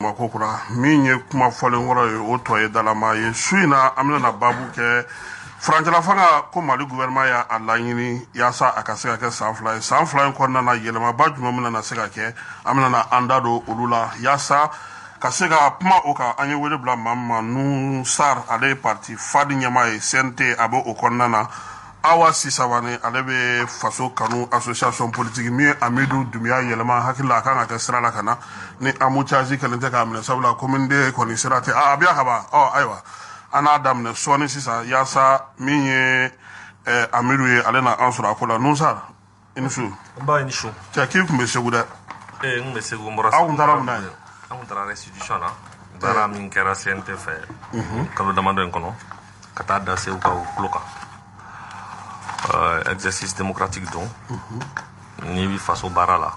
Makokura min ye kuma fɔlen wɔrɔ ye o tɔ ye dalama ye su in na an bɛna baabu kɛ farancɛla fanga ko Mali gouvernement y'a laɲini yaasa a ka se ka kɛ san 2 ye san 2 in kɔnɔna na yɛlɛmaba jumɛn bɛna na se ka kɛ an bɛna an da don olu la yaasa ka se ka kuma o kan an ye wele bila maa min ma Nuhu Sar ale ye parti FAD ɲɛmaa ye CNT a bɛ o kɔnɔna na Awa Sisawani ale bɛ faso kanu association politique min ye Amidu Dunbiya yɛlɛma hakili la a kan ka kɛ sira la ka na ni embouteillage kɛlen tɛ k'a minɛ sabula commune de kɔni sira tɛ a biya ka ban ayiwa an n'a daminɛ sɔɔni sisan yaasa min ye Amidu ye ale na an sɔrɔ a ko la Nuhu Sar i ni su. N ba i ni su. Cɛ k'i tun bɛ Segu dɛ. N tun bɛ Segu n bɔra. Aw tun taara mun na ye. An tun taara restitution na baara min kɛra CNT fɛ kalo damadɔ in kɔnɔ ka taa da Segu ka o tulo kan. Exercice démocratique don n'i bɛ faso baara la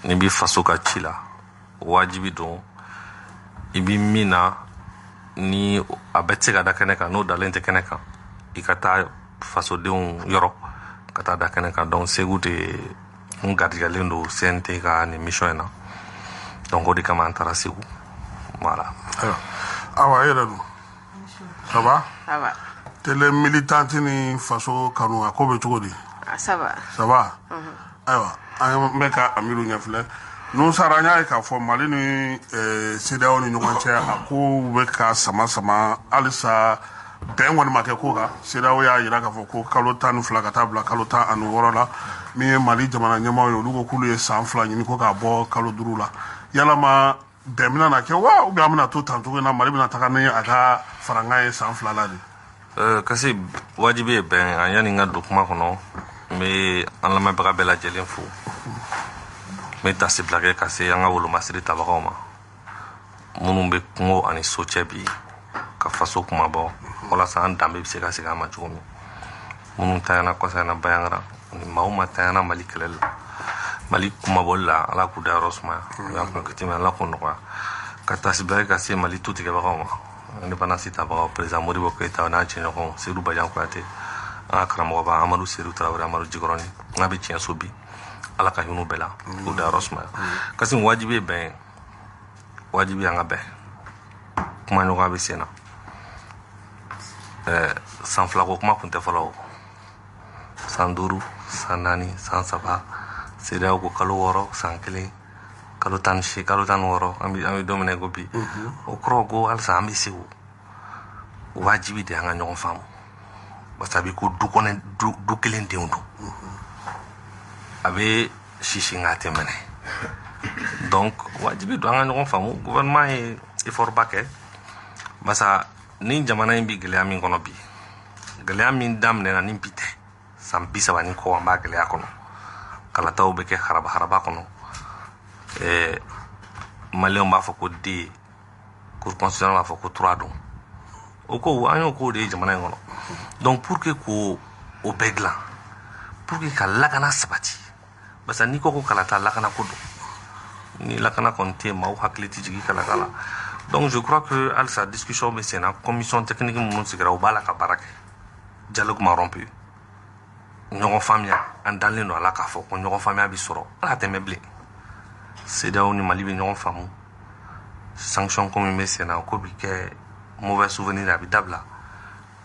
n'i bɛ faso ka ci la wajibi don i bɛ min na ni a bɛɛ tɛ se ka da kɛnɛ kan n'o dalen tɛ kɛnɛ kan i ka taa fasodenw yɔrɔ ka taa da kɛnɛ kan donc Segu de n garijɛgɛlen don CNT ka nin mission in na donc o de kama an taara Segu voilà. Awa e yɛrɛ dun ça va? Ça va. Tele militante ni faso kanu a ko bɛ cogo di? Ça va. Ça va? Ayiwa an bɛ ka Amidu ɲɛfilɛ Nuhu Sar an y'a ye k'a fɔ Mali ni CEDEAO ni ɲɔgɔn cɛ a kow bɛ ka sama halisa bɛn kɔni ma kɛ ko kan CEDEAO y'a jira k'a fɔ ko kalo 12 ka taa bila kalo 16 la min ye Mali jamana ɲɛmaaw ye olu ko k'olu ye san 2 ɲini ko k'a bɔ kalo 5 la yalama bɛn bɛna na kɛ wa ou bien an bɛna to tan cogo in na Mali bɛna taga ni a ka farankan ye san 2 la de? Kasi wajibi ye bɛn an yani n ka don kuma kɔnɔ n bɛ an lamɛnbaga bɛɛ lajɛlen fo n bɛ tasibila kɛ ka se an ka wolomasiri tabagaw ma minnu bɛ kungo ani so cɛ bi ka faso kuma bɔ walasa an danbe bɛ se ka segin an ma cogo min minnu tanyana kɔsayana bayangara ni maaw ma tanyana Mali kɛlɛli la Mali kumabɔli la Ala k'u dayɔrɔ sumaya yan kun kitimɛ Ala k'o nɔgɔya ka tasibila kɛ ka se Mali tutigɛbagaw ma indépendance tabagaw président Modibo Keïta n'a cɛɲɔgɔn Seydou Badian Kuyate an ka karamɔgɔba Amadou Seydou Traoré Amadou Djikɔrɔni n'a bɛ tiɲɛ so bi Ala ka hinɛ u bɛɛ la k'u dayɔrɔ sumaya kasi wajibi ye bɛn wajibi an ka bɛn kuma ɲɔgɔn bɛ sen na san 2 ko kuma kun tɛ fɔlɔ o san 5 san 4 san 3 CEDEAO ko kalo 6 san 1 kalo 18 kalo 16 an bɛ don min na i ko bi o kɔrɔ ko halisa an bɛ Segu wajibi de an ka ɲɔgɔn faamu parce que a bɛ ko du kelen denw don a bɛ sisi nka a tɛ mɛnɛ donc wajibi don an ka ɲɔgɔn faamu gouvernement ye effort ba kɛ parce que ni jamana in bɛ gɛlɛya min kɔnɔ bi gɛlɛya min daminɛna ni bi tɛ san 30 ni kɔ an b'a gɛlɛya kɔnɔ kalataw bɛ kɛ haraba kɔnɔ Maliyɛnw b'a fɔ ko D cour constitutionnelle b'a fɔ ko 3 don o ko an y'o ko de ye jamana in kɔnɔ donc pour que ko o bɛɛ dilan pour que ka lakana sabati parce que n'i ko ko kalata lakana ko don ni lakana kɔni tɛ maaw hakili tɛ jigin kalata la donc je crois que halisa discussion bɛ sen na commission technique minnu sigira u b'a la ka baara kɛ dialogue ma rompu ɲɔgɔn faamuya an dalen don a la k'a fɔ ko ɲɔgɔn faamuya bɛ sɔrɔ ala tɛ mɛn bilen CEDEAO ni Mali bɛ ɲɔgɔn faamu sanction ko min bɛ sen na o ko bɛ kɛ mauvais souvenir a bɛ dabila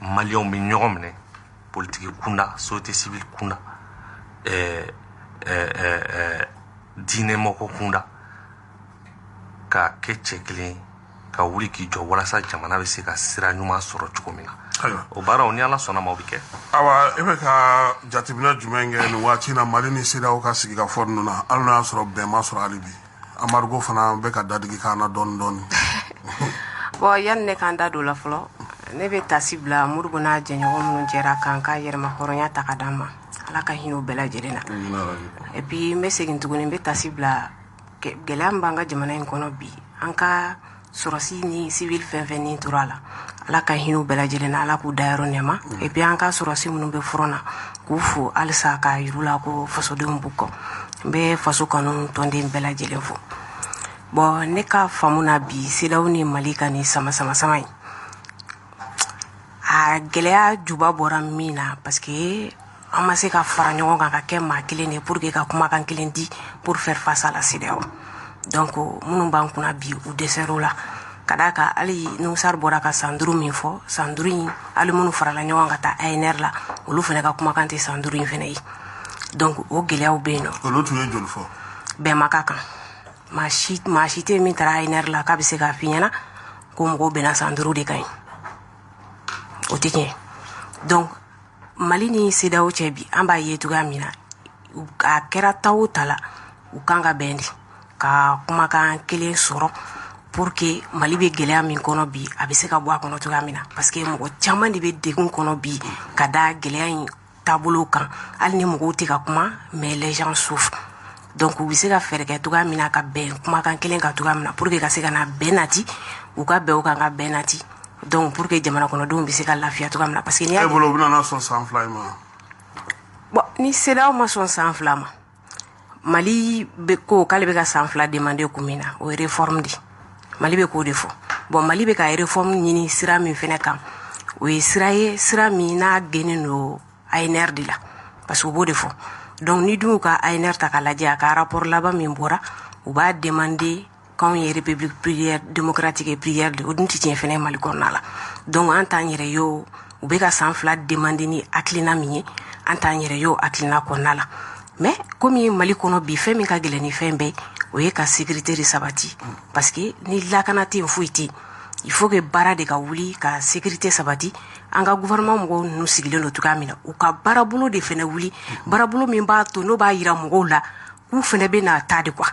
Maliyɛnw bɛ ɲɔgɔn minɛ politique kunda société civile kunda diinɛmɔgɔ kunda ka kɛ cɛ kelen ka wuli k'i jɔ walasa jamana bɛ se ka sira ɲuman sɔrɔ cogo min na o baaraw ni Ala sɔnna ma o bɛ kɛ. Awa e bɛ ka jateminɛ jumɛn kɛ nin waati in na Mali ni CEDEAO ka sigi ka fɔ ninnu na hali n'a y'a sɔrɔ bɛn ma sɔrɔ hali bi Amadu fana bɛ ka dadigi k'an na dɔɔni. Bon yanni ne k'an da don la fɔlɔ ne bɛ tasi bila Modibo n'a jɛɲɔgɔn minnu jɛra k'an ka yɛrɛma hɔrɔnya ta ka d'an ma Ala ka hinɛ u bɛɛ lajɛlen na et puis n bɛ segin tuguni n bɛ tasi bila gɛlɛya min b'an ka jamana in kɔnɔ bi an ka sɔrɔsi ni civil fɛn fɛn ni tora la Ala ka hinɛ u bɛɛ lajɛlen na Ala k'u dayɔrɔ nɛɛma et puis an ka sɔrɔsi minnu bɛ front na k'u fo halisa ka yir'u la ko fasodenw b'u kɔ n bɛ faso kanu tɔnden bɛɛ lajɛlen fo bon ne ka faamu na bi CEDEAO ni Mali ka ni sama in a gɛlɛya juba bɔra min na parce que an ma se ka fara ɲɔgɔn kan ka kɛ maa kelen de pour que ka kumakan kelen di pour faire face à la CEDEAO donc minnu b'an kunna bi u dɛsɛr'o la ka d'a kan hali nusar bɔra ka san 5 min fɔ san 5 in hali minnu farala ɲɔgɔn ka taa ANR la olu fana ka kumakan tɛ san 5 in fana ye donc o gɛlɛyaw bɛ yen nɔ olu tun ye joli fɔ bɛn ma ka kan maa si tɛ min taara ANR la k'a bɛ se k'a f'i ɲɛna ko mɔgɔw bɛnna san 5 de ka ɲi o tɛ tiɲɛ donc Mali ni CEDEAO cɛ bi an b'a ye cogoya min na a kɛra ta o ta la u kan ka bɛn de ka kumakan kelen sɔrɔ pour que Mali bɛ gɛlɛya min kɔnɔ bi a bɛ se ka bɔ a kɔnɔ cogoya min na parce que mɔgɔ caman de bɛ degun kɔnɔ bi ka da gɛlɛya in taabolo kan hali ni mɔgɔw tɛ ka kuma mais les gens souffrent donc u bɛ se ka fɛɛrɛ kɛ cogoya min na ka bɛn kumakan kelen kan cogoya min na pour que ka se ka na bɛn nati u ka bɛn o kan ka bɛn nati donc pour que jamana kɔnɔdenw bɛ se ka lafiya cogoya min na parce que n'i y'a bolo u bɛna sɔn san 2 ma bon ni CEDEAO ma sɔn san 2 ma Mali bɛ ko k'ale bɛ ka san 2 demander kun min na o ye réforme de Mali bɛ k'o de fɔ bon Mali bɛ ka réforme ɲini sira min fɛnɛ kan o ye sira min n'a gɛnnen don ANR de la parce que u b'o de fɔ donc ni dun ka ANR ta k'a lajɛ a ka rapport laban min bɔra u b'a demander k'anw ye république plurielle démocratique et plurielle de o dun tɛ tiɲɛ fɛnɛ Mali kɔnɔna la donc an t'an yɛrɛ ye o u bɛ ka san 2 demander ni hakilina min ye an t'an yɛrɛ ye o hakilina kɔnɔna la mais komi Mali kɔnɔ bi fɛn min ka gɛlɛn ni fɛn bɛɛ o ye ka sécurité de sabati parce que ni lakana tɛ yen foyi tɛ yen il faut que baara de ka wuli ka sécurité sabati an ka gouvernement mɔgɔw ninnu sigilen don cogoya min na u ka baarabolo de fɛnɛ wuli baarabolo min b'a to n'o b'a yira mɔgɔw la k'u fɛnɛ bɛ na ta de quoi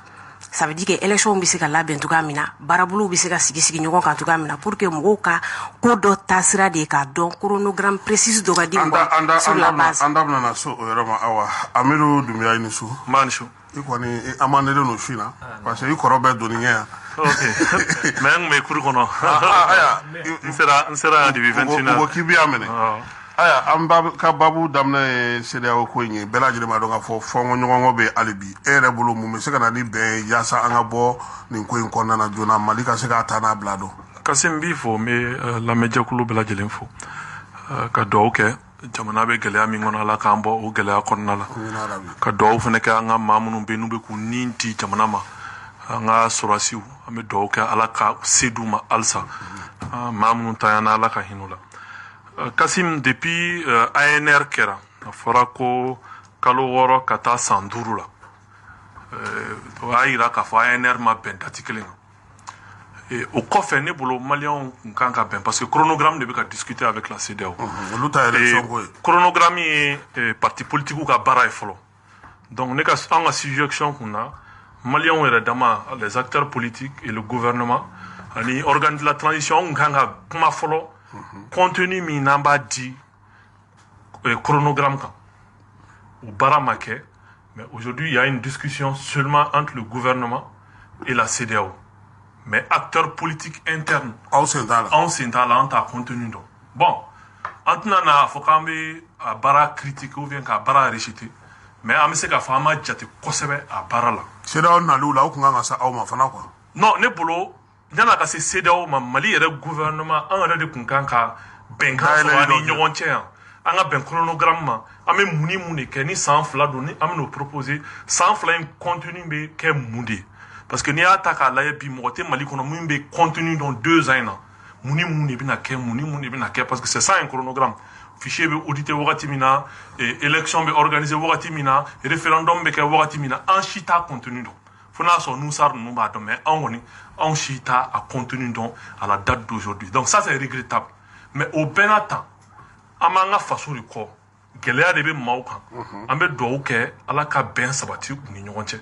ça veut dire que élection bɛ se ka labɛn cogoya min na baarabolow bɛ se ka sigi ɲɔgɔn kan cogoya min na pour que mɔgɔw ka ko dɔ taasira de k'a dɔn chronogramme précis dɔ ka di mɔgɔ sur la base. an da bɛna so o yɔrɔ ma awa Amidu Dunbiya i ni su maa ni su i kɔni an man nelen no su in na parce que i kɔrɔ bɛɛ donni ɲɛ yan ok mais n kun bɛ kuru kɔnɔ n sera depuis 21 u ko k'i bɛ yan minɛ aya an ka babu daminɛ ye CEDEAO ko in ye bɛɛ lajɛlen b'a dɔn k'a fɔ fɔɲɔgɔnkɔ bɛ hali bi e yɛrɛ bolo mun bɛ se ka na ni bɛn yaasa an ka bɔ nin ko in kɔnɔna na joona Mali ka se k'a ta n'a bila dɔn Kasim b'i fɔ n bɛ lamɛnjɛkulu bɛɛ lajɛlen fɔ ka dugawu kɛ jamana bɛ gɛlɛya min kɔnɔ Ala k'an bɔ o gɛlɛya kɔnɔna la ka dugawu fana kɛ an ka maa minnu bɛ yen n'u bɛ k'u ni di jamana ma an ka sɔrɔdasiw an bɛ dugawu kɛ Ala ka se d'u ma halisa maa minnu tanyana Ala ka hinɛ u la Kasim depuis ANR kɛra a fɔra ko kalo 6 ka taa san 5 la o y'a yira k'a fɔ ANR ma bɛn dati kelen kan o kɔfɛ ne bolo maliyɛnw kun kan ka bɛn parce que chronogramme de bɛ ka discuter avec la CEDEAO olu ta élection ko ye chronogramme ye parti politique ka baara ye fɔlɔ donc ne ka an ka suggestion kun na maliyɛnw yɛrɛ dama les acteurs politiques et le gouvernement ani organe de la transition an kun kan ka kuma fɔlɔ contenu min n'an b'a di chronogramme kan o baara ma kɛ mais aujourd'hui il y a une discussion seulement entre le gouvernement et la CEDEAO mais acteurs politiques internes aw sen t'a la an t'a contenu dɔn bon an tɛna na fɔ k'an bɛ a baara critiquer ou bien k'a baara rejeter mais an bɛ se k'a fɔ an ma jate kosɛbɛ a baara la CEDEAO naliw la aw kun kan ka se aw ma fana quoi non ne bolo yan'a ka se CEDEAO ma Mali yɛrɛ gouvernement an yɛrɛ de kun kan ka bɛnkan sɔrɔ an ni ɲɔgɔn cɛ yan an ka bɛn chronogramme ma an bɛ mun ni mun de kɛ ni san 2 don ni an bɛ n'o proposer san 2 in contenu bɛ kɛ mun de ye parce que n'i y'a ta k'a lajɛ bi mɔgɔ tɛ Mali kɔnɔ min bɛ contenu dɔn 2 ans in na mun ni mun de bɛna kɛ mun ni mun de bɛna kɛ parce que c'est ça un chronogramme fichier bɛ auditer wagati min na élection bɛ organiser wagati min na référendum bɛ kɛ wagati min na an si t'a contenu dɔn fo n'a sɔrɔ nusar ninnu b'a dɔn mais anw kɔni anw si t'a a contenu dɔn à la date d'aujourd'hui donc ça c'est regrettable mais au bɛɛ n'a ta an b'an ka faso de kɔ gɛlɛya de bɛ maaw kan an bɛ dugawu kɛ Ala ka bɛn sabati u ni ɲɔgɔn cɛ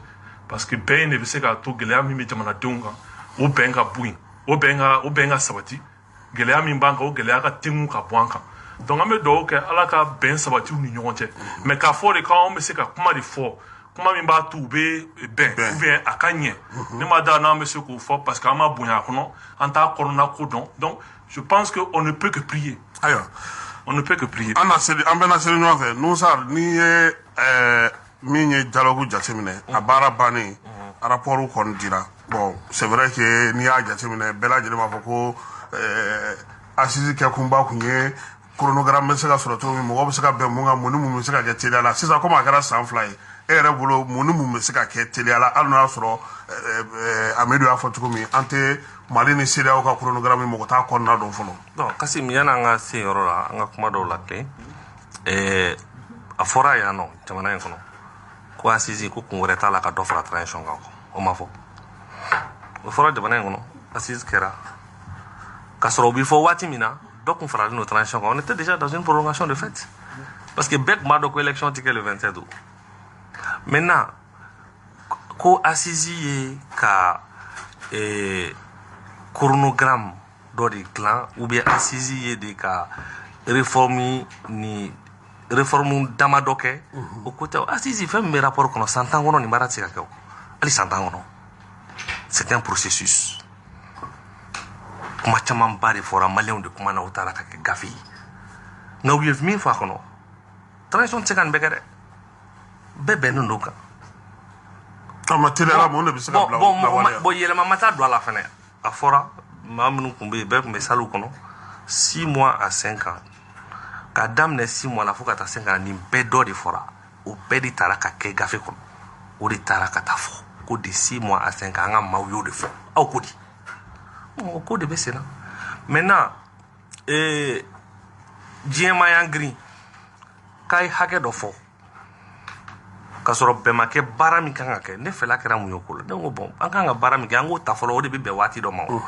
parce que bɛn in de bɛ se k'a to gɛlɛya min bɛ jamanadenw kan o bɛn ka bɔ yen o bɛn ka sabati gɛlɛya min b'an kan o gɛlɛya ka tɛngu ka bɔ an kan donc an bɛ dugawu kɛ Ala ka bɛn sabati u ni ɲɔgɔn cɛ mais k'a fɔ de k'anw bɛ se ka kuma de fɔ kuma min b'a to u bɛ bɛn ou bien a ka ɲɛ ne ma da n'an bɛ se k'o fɔ parce que an ma bonya a kɔnɔ an t'a kɔnɔna ko dɔn donc je pense que on ne peut que prier ayiwa on ne peut que prier an bɛ na seli ɲɔgɔn fɛ Nusar n'i ye min ye dialogue jateminɛ a baara bannen rapport kɔni dira bon c'est vrai que n'i y'a jateminɛ bɛɛ lajɛlen b'a fɔ ko assise kɛ kunba kun ye chronogramme bɛ se ka sɔrɔ cogo min mɔgɔ bɛ se ka bɛn mun kan mun ni mun bɛ se ka kɛ teliya la sisan komi a kɛra san 2 ye yɛrɛ bolo mun ni mun bɛ se ka kɛ teliya la hali n'o y'a sɔrɔ Amidu y'a fɔ cogo min an tɛ Mali ni CEDEAO ka chronogramme mɔgɔ t'a kɔnɔna dɔn fɔlɔ. Bon Kasim yanni an ka se yɔrɔ la an ka kuma dɔw la kɛ a fɔra yan nɔ jamana in kɔnɔ ko assise ko kun wɛrɛ t'a la ka dɔ fara transition kan o ma fɔ o fɔra jamana in kɔnɔ assise kɛra k'a sɔrɔ o bɛ fɔ waati min na dɔ kun faralen don transition kan on était déjà dans une prolongation de fait parce que bɛɛ tun b'a dɔn ko élection tɛ kɛ le 27 août maintenant ko assise ye ka chronogramme dɔ de dilan ou bien assise ye de ka réforme dama dɔ kɛ o ko tɛ assise fɛn min bɛ rapport kɔnɔ san 10 kɔnɔ nin baara tɛ se ka kɛ o hali san 10 kɔnɔ c'est un processus kuma camanba de fɔra maliyɛnw de kuma na o taara ka kɛ gafe ye nka u ye min fɔ a kɔnɔ transition tɛ se ka nin bɛɛ kɛ dɛ bɛɛ bɛnnen don kan mais teliyala mun de bɛ se ka bila lawaleya bon yɛlɛma ma taa don a la fɛnɛ a fɔra maa minnu tun bɛ yen bɛɛ tun bɛ salle kɔnɔ 6 mois à 5 ans k'a daminɛ 6 mois la fo ka taa 5 ans nin bɛɛ dɔ de fɔra o bɛɛ de taara ka kɛ gafe kɔnɔ o de taara ka taa fɔ ko de 6 mois à 5 ans an ka maaw y'o de fɔ aw ko di o ko de bɛ sen na maintenant diɲɛma y'an girin k'a ye hakɛ dɔ fɔ k'a sɔrɔ bɛn ma kɛ baara min kan ka kɛ ne fɛla kɛra mun ye ko la ne ko bon an kan ka baara min kɛ an k'o ta fɔlɔ o de bɛ bɛn waati dɔ ma o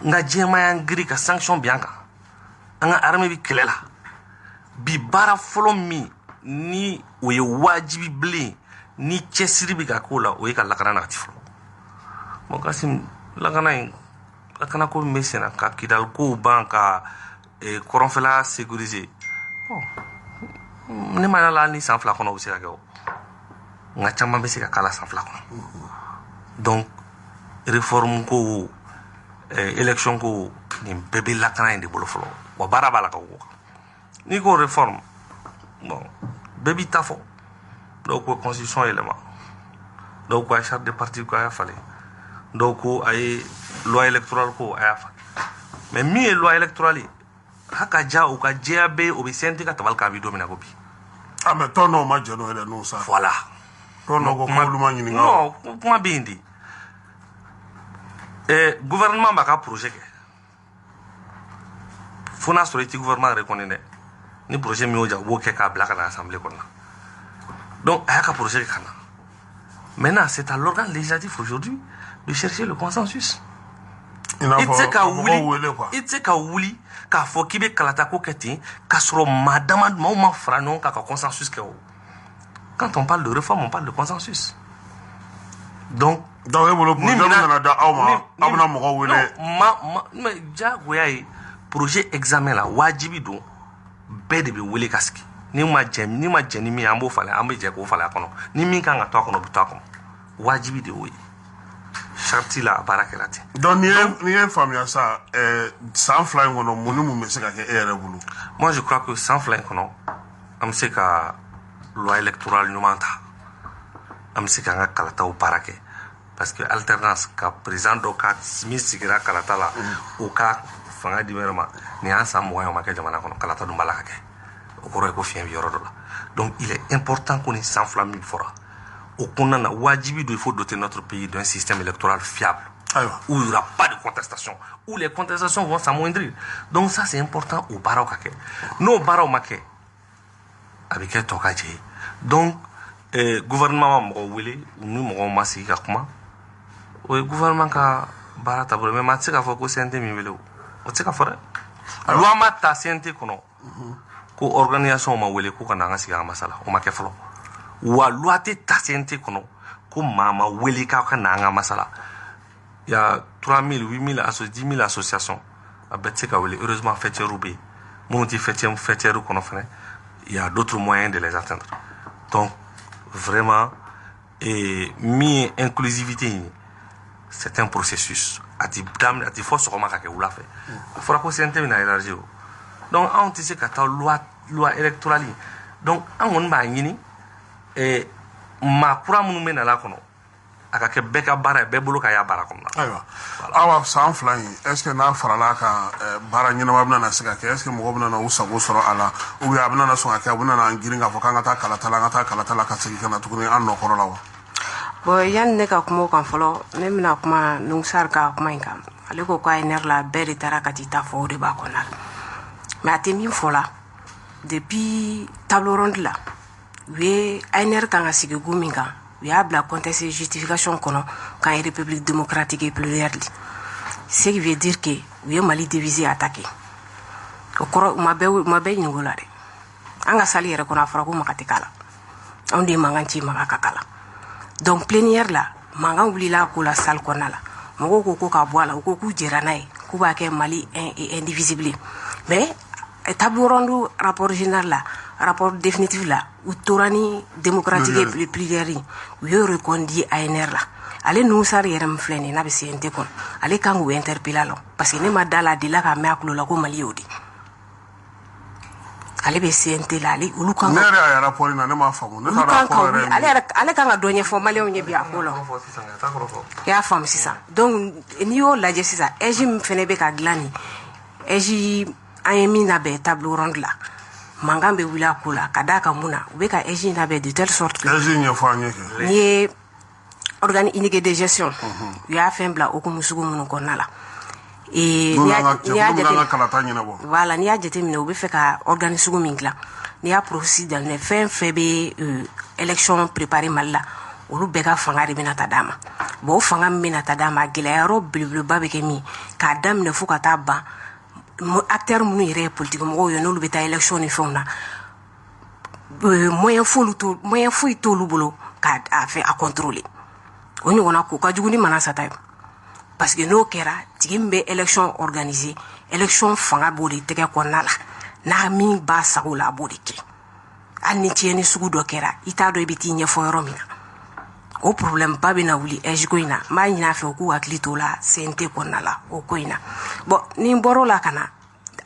nka diɲɛma y'an girin ka sanction bi an kan an ka armée bi kɛlɛ la bi baara fɔlɔ min ni o ye wajibi bilen ni cɛsiri bɛ ka k'o la o ye ka lakana nati fɔlɔ bon Kasim lakana ko min bɛ sen na ka Kidal kow ban ka kɔrɔnfɛla sécuriser bon ne ma yala hali ni san 2 kɔnɔ o bɛ se ka kɛ o nka caman bɛ se ka k'a la san 2 kɔnɔ donc réforme ko élection ko nin bɛɛ bɛ lakana in de bolo fɔlɔ wa baara b'a la ka k'o kan n'i ko réforme bon bɛɛ b'i ta fɔ dɔw ko constitution yɛlɛma dɔw ko a ye charte de parti ko a y'a falen dɔw ko a ye loi électorale ko a y'a falen mais min ye loi électorale ye haka ka ja o ka jɛya bɛ o bɛ CNT ka tabali kan a bɛ don min na ko bi mais tɔn dɔw ma jɛ n'o yɛrɛ n'o sa voilà tɔn dɔw ko k'olu ma ɲininka non kuma bɛ yen de gouvernement b'a ka projet kɛ fo n'a sɔrɔ i tɛ gouvernement reconnu dɛ ni projet min y'o ja u b'o kɛ k'a bila ka na assemblée kɔnɔ donc a y'a ka projet kɛ ka na maintenant c'est à l'organe législatif aujourd'hui de chercher le consensus i tɛ se ka wuli k'a fɔ k'i bɛ kalata ko kɛ ten k'a sɔrɔ maa maaw ma fara ɲɔgɔn kan ka consensus kɛ o quand on parle de réforme on parle de consensus donc e bolo projet min nana da aw ma aw bɛna mɔgɔw wele mais diyagoya ye projet examen la wajibi don bɛɛ de bɛ wele ka sigi ni ma jɛ ni min ye an b'o falen an bɛ jɛ k'o falen a kɔnɔ ni min kan ka to a kɔnɔ o bɛ to a kɔnɔ wajibi de y'o ye charte la a baara kɛra ten donc n'i ye faamuya sa san 2 in kɔnɔ mun ni mun bɛ se ka kɛ e yɛrɛ bolo moi je crois que san 2 in kɔnɔ an bɛ se ka loi électorale ɲuman ta an bɛ se k'an ka kalataw baara kɛ parce que alternance ka président dɔ ka min sigira kalata la o ka fanga di wɛrɛ ma nin y'an san 20 ye o ma kɛ jamana kɔnɔ kalata dun b'a la ka kɛ o kɔrɔ ye ko fiɲɛ bɛ yɔrɔ dɔ la donc il est important ko nin san 2 min fɔra au kɔnɔna wajibi do il faut doter notre pays d'un système électoral fiable où il n'y aura pas de contestation où les contestations vont s'amoindrir donc ça c'est important au baaraw ka kɛ n'o baaraw ma kɛ a bɛ kɛ tɔ ka jɛ ye donc gouvernement ma mɔgɔw wele ni mɔgɔw ma sigi ka kuma o ye gouvernement ka baara taabolo mais maa tɛ se k'a fɔ ko CNT min wele o tɛ se ka fɔ dɛ loi ma ta CNT kɔnɔ ko organisation ma wele ko ka na an ka sigi an ka masala o ma kɛ fɔlɔ wa loi tɛ ta CNT kɔnɔ ko maa ma wele k'a ka na an ka masala il y a 3000 8000 10 000 associations a bɛɛ tɛ se ka wele heureusement fêtières bɛ yen minnu tɛ fêtières kɔnɔ fɛnɛ il y a d'autres moyens de les atteindre donc vraiment min ye inclusivité ye c'est un processus a ti fɔ sɔgɔma ka kɛ wula fɛ a fɔra ko CNT bɛna élargir o donc anw tɛ se ka taa loi électorale ye donc an kɔni b'a ɲini maa kura minnu bɛ nala kɔnɔ a ka kɛ bɛɛ ka baara ye bɛɛ bolo ka y'a baara kɔnɔna na. Ayiwa awa san fila in est ce que n'a farala ka baara ɲɛnama bɛna se ka kɛ est ce que mɔgɔw bɛna u sago sɔrɔ a la ou bien a bɛna sɔn ka kɛ u bɛna girin k'a fɔ k'an ka taa kalata la an ka taa kalata la ka segin ka na tuguni an nɔkɔrɔ la wa. Bon yanni ne ka kuma o kan fɔlɔ ne bɛna kuma Nusar ka kuma in kan ale ko ko ANR la bɛɛ de taara ka t'i ta fɔ o de b'a kɔnɔna la mais a tɛ min fɔ la depuis table ronde la u ye ANR kan ka sigi gu min kan u y'a bila contexte justification kɔnɔ kan ye république démocratique et plurielle ce qui veut dire que u ye Mali diviser attaquer o kɔrɔ u ma bɛɛ ɲininka o la dɛ an ka sali yɛrɛ kɔnɔ a fɔra ko maga tɛ k'a la anw de ye mankan ci maga ka kala donc plénière la mankan wulila ko la salle kɔnɔna la mɔgɔw ko ka bɔ a la u ko k'u jɛra n'a ye k'u b'a kɛ Mali indivisible mais table ronde rapport général la rapport définitif la u tora ni démocratique et plurielle u ye reconduit ANR la ale Nusar yɛrɛ min filɛ nin n'a bɛ CNT kɔnɔ ale kan k'u interpeller la parce que ne ma da la a delila ka mɛn a tulo la ko Mali y'o de ale bɛ CNT la ale olu kan ne yɛrɛ y'a rapport na ne m'a faamu ne ka rapport yɛrɛ ale kan ka dɔ ɲɛfɔ maliyɛnw ye bi a ko la i y'a faamu sisan donc n'i y'o lajɛ sisan EJ min fɛnɛ bɛ ka dilan nin EJ an ye min labɛn table ronde la mankan bɛ wuli a ko la ka d'a kan mun na u bɛ ka EJ labɛn de telle sorte que EJ ɲɛfɔ an ye kɛ n'i ye organe unique de gestion u y'a fɛn bila hukumu sugu minnu kɔnɔna la voilà n'i y'a jateminɛ u bɛ fɛ ka organe sugu min dilan n'i y'a processus daminɛ fɛn fɛn bɛ élection préparé Mali la olu bɛɛ ka fanga de bɛna ta d'a ma bon o fanga min bɛna ta d'a ma gɛlɛyayɔrɔ belebeleba bɛ kɛ min k'a daminɛ fo ka taa ban acteurs minnu yɛrɛ ye politique mɔgɔw ye n'olu bɛ taa élection ni fɛnw na moyen foyi t'olu bolo k'a fɛ a contrôler o ɲɔgɔnna ko ka jugu ni mana sata ye parce que n'o kɛra tigi min bɛ élection organiser élection fanga b'o de tɛgɛ kɔnɔna la n'a min b'a sago la a b'o de kɛ hali ni tiɲɛni sugu dɔ kɛra i t'a dɔn i bɛ t'i ɲɛfɔ yɔrɔ min na o problème ba bɛ na wuli EJ ko in na n b'a ɲini a fɛ u k'u hakili to o la CNT kɔnɔna la o ko in na bon ni n bɔr'o la ka na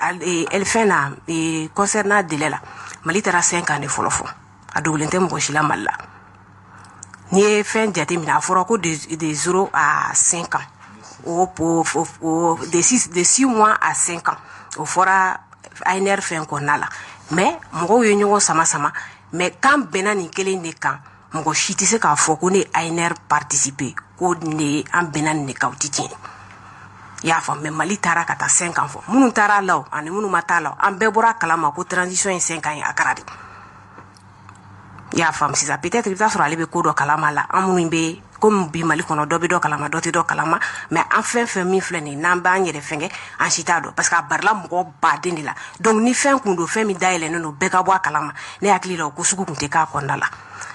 fɛn na concernant délai la Mali taara 5 ans de fɔlɔ fɔ a dogolen tɛ mɔgɔ si la Mali la n'i ye fɛn jate minɛ a fɔra ko de 0 à 5 ans de 6 mois à 5 ans o fɔra ANR fɛn kɔnɔna la mais mɔgɔw ye ɲɔgɔn sama mais kan bɛnna nin kelen de kan mɔgɔ si tɛ se k'a fɔ ko ne ANR participer ko ne an bɛnna nin de kan o tɛ tiɲɛ i y'a faamu mais Mali taara ka taa 5 ans fɔ minnu taara la o ani minnu ma taa la an bɛɛ bɔra kalama ko transition ye 5 ans ye a kɛra de i y'a faamu sisan peut-être i bɛ taa sɔrɔ ale bɛ ko dɔ kalama la an minnu bɛ comme bi Mali kɔnɔ dɔ bɛ dɔ kalama dɔ tɛ dɔ kalama mais an fɛn min filɛ nin n'an b'an yɛrɛ fɛngɛ an si t'a dɔn parce que a barila mɔgɔ baden de la donc ni fɛn kun don fɛn min dayɛlɛnnen don bɛɛ ka bɔ a kalama ne hakili la o ko sugu kun tɛ k'a kɔnɔna la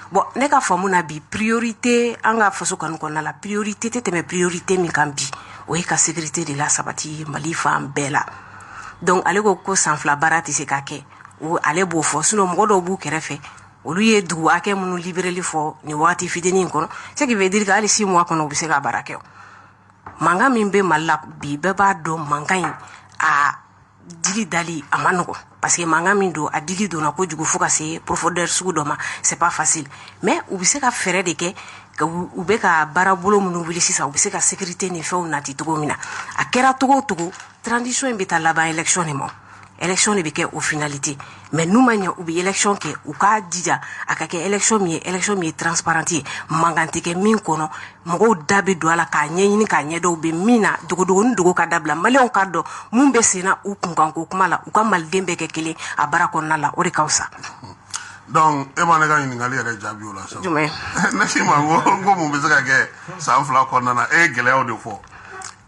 bon ne ka faamu na bi priorité an ka faso kanu kɔnɔna la priorité tɛ tɛmɛ priorité min kan bi o ye ka sécurité de la sabati Mali fan bɛɛ la donc ale ko san fila baara tɛ se ka kɛ ale b'o fɔ sinon mɔgɔ dɔw b'u kɛrɛfɛ olu ye dugu hakɛ minnu libérali fɔ nin waati fitinin in kɔnɔ ce qui veut dire que hali 6 mois kɔnɔ u bɛ se ka baara kɛ mankan min bɛ Mali la bi bɛɛ b'a dɔn mankan in a dili dali a ma nɔgɔn parce que mankan min don a dili donna kojugu fo ka se profondeur sugu dɔ ma c'est pas facile mais u bɛ se ka fɛɛrɛ de kɛ u bɛ ka baara bolo minnu wuli sisan u bɛ se ka sécurité ni fɛnw nati cogo min na a kɛra cogo o cogo transition in bɛ taa laban élection de ma élection de bɛ kɛ o finalité mais n'u ma ɲɛ u bɛ élection kɛ u k'a jija a ka kɛ élection min ye transparente ye mankan tɛ kɛ min kɔnɔ mɔgɔw da bɛ don a la k'a ɲɛɲini k'a ɲɛdɔn u bɛ min na dogo ni dogo ka dabila maliyɛnw k'a dɔn mun bɛ sen na u kunkanko kuma la u ka maliden bɛɛ kɛ kelen a baara kɔnɔna la o de ka fisa. donc e ma ne ka ɲininkali yɛrɛ jaabi o la sa. jumɛn. ne si ma n ko mun bɛ se ka kɛ san 2 kɔnɔna na e ye gɛlɛyaw de fɔ.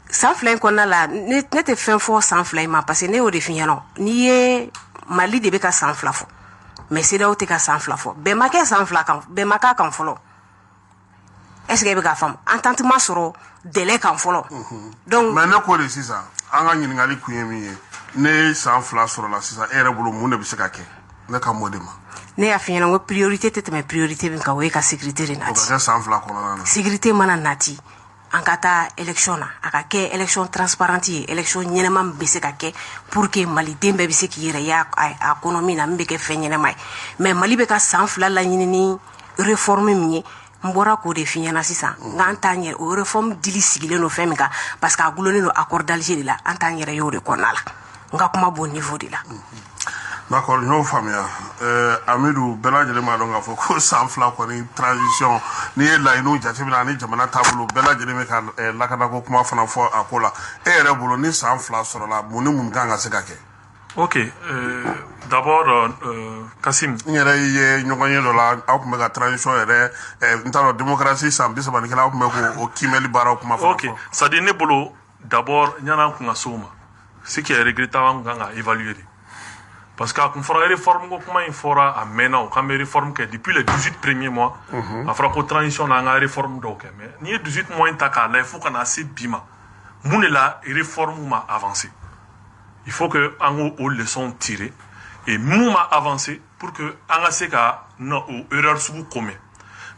san 2 in kɔnɔna la ne tɛ fɛn fɔ san 2 in ma parce que ne y'o de f'i ɲɛna n'i ye Mali de bɛ ka san 2 fɔ mais CEDEAO tɛ ka san 2 fɔ bɛɛ ma kɛ san 2 kan bɛɛ ma k'a kan fɔlɔ est-ce que e bɛ k'a faamu entente ma sɔrɔ délai kan fɔlɔ. donc mais ne ko de sisan an ka ɲininkali kun ye min ye ne ye san 2 sɔrɔla sisan e yɛrɛ bolo mun de bɛ se ka kɛ ne ka mɔ de ma. ne y'a f'i ɲɛna n ko priorité tɛ tɛmɛ priorité min kan o ye ka sécurité de nati. o ka kɛ san 2 kɔnɔna na. sécurité mana nati an ka taa élection na a ka kɛ élection transparente ye élection ɲɛnama min bɛ se ka kɛ pour que maliden bɛɛ bɛ se k'i yɛrɛ ye a kɔnɔ min na min bɛ kɛ fɛn ɲɛnama ye mais Mali bɛ ka san 2 laɲini ni réforme min ye mbora ko de fiɲɛna sisan nga an t'an yɛrɛ o réforme dili sigilen no fɛn min kan parce que a gulonnen no accord d'Alger de la an t'an yɛrɛ y'o de kɔnɔna la nga kuma bon niveau de la d'accord ñoo faamuya Amidou bɛɛ lajɛlen b'a dɔn k'a fɔ ko san 2 kɔni transition n'i ye laɲiniw jateminɛ ani jamana taabolo bɛɛ lajɛlen bɛ ka lakanako kuma fana fɔ a ko la e yɛrɛ bolo ni san 2 sɔrɔla mun ni mun kan ka se ka kɛ. Ok, d'abord, Kassim. N yɛrɛ ye ɲɔgɔn ye dɔ la aw tun bɛ ka transition yɛrɛ n t'a dɔn démocratie san 30 kɛla aw tun bɛ k'o kiimɛli baaraw kuma fana fɔ. Ok, c'est-à-dire ne bolo d'abord ɲana kun ka s'o ma ce qui est regrettable an kan ka évaluer de parce que a kun fɔra réforme ko kuma in fɔra a mɛnna o k'an bɛ réforme kɛ depuis les 18 premiers mois a fɔra ko transition na an ka réforme dɔw kɛ mais n'i ye 18 mois in ta k'a lajɛ fo ka na se bi ma mun de la réforme ma avancé. Il faut que an k'o leçon tirer et mun ma avancé pour que an ka se ka na o erreur sugu commet.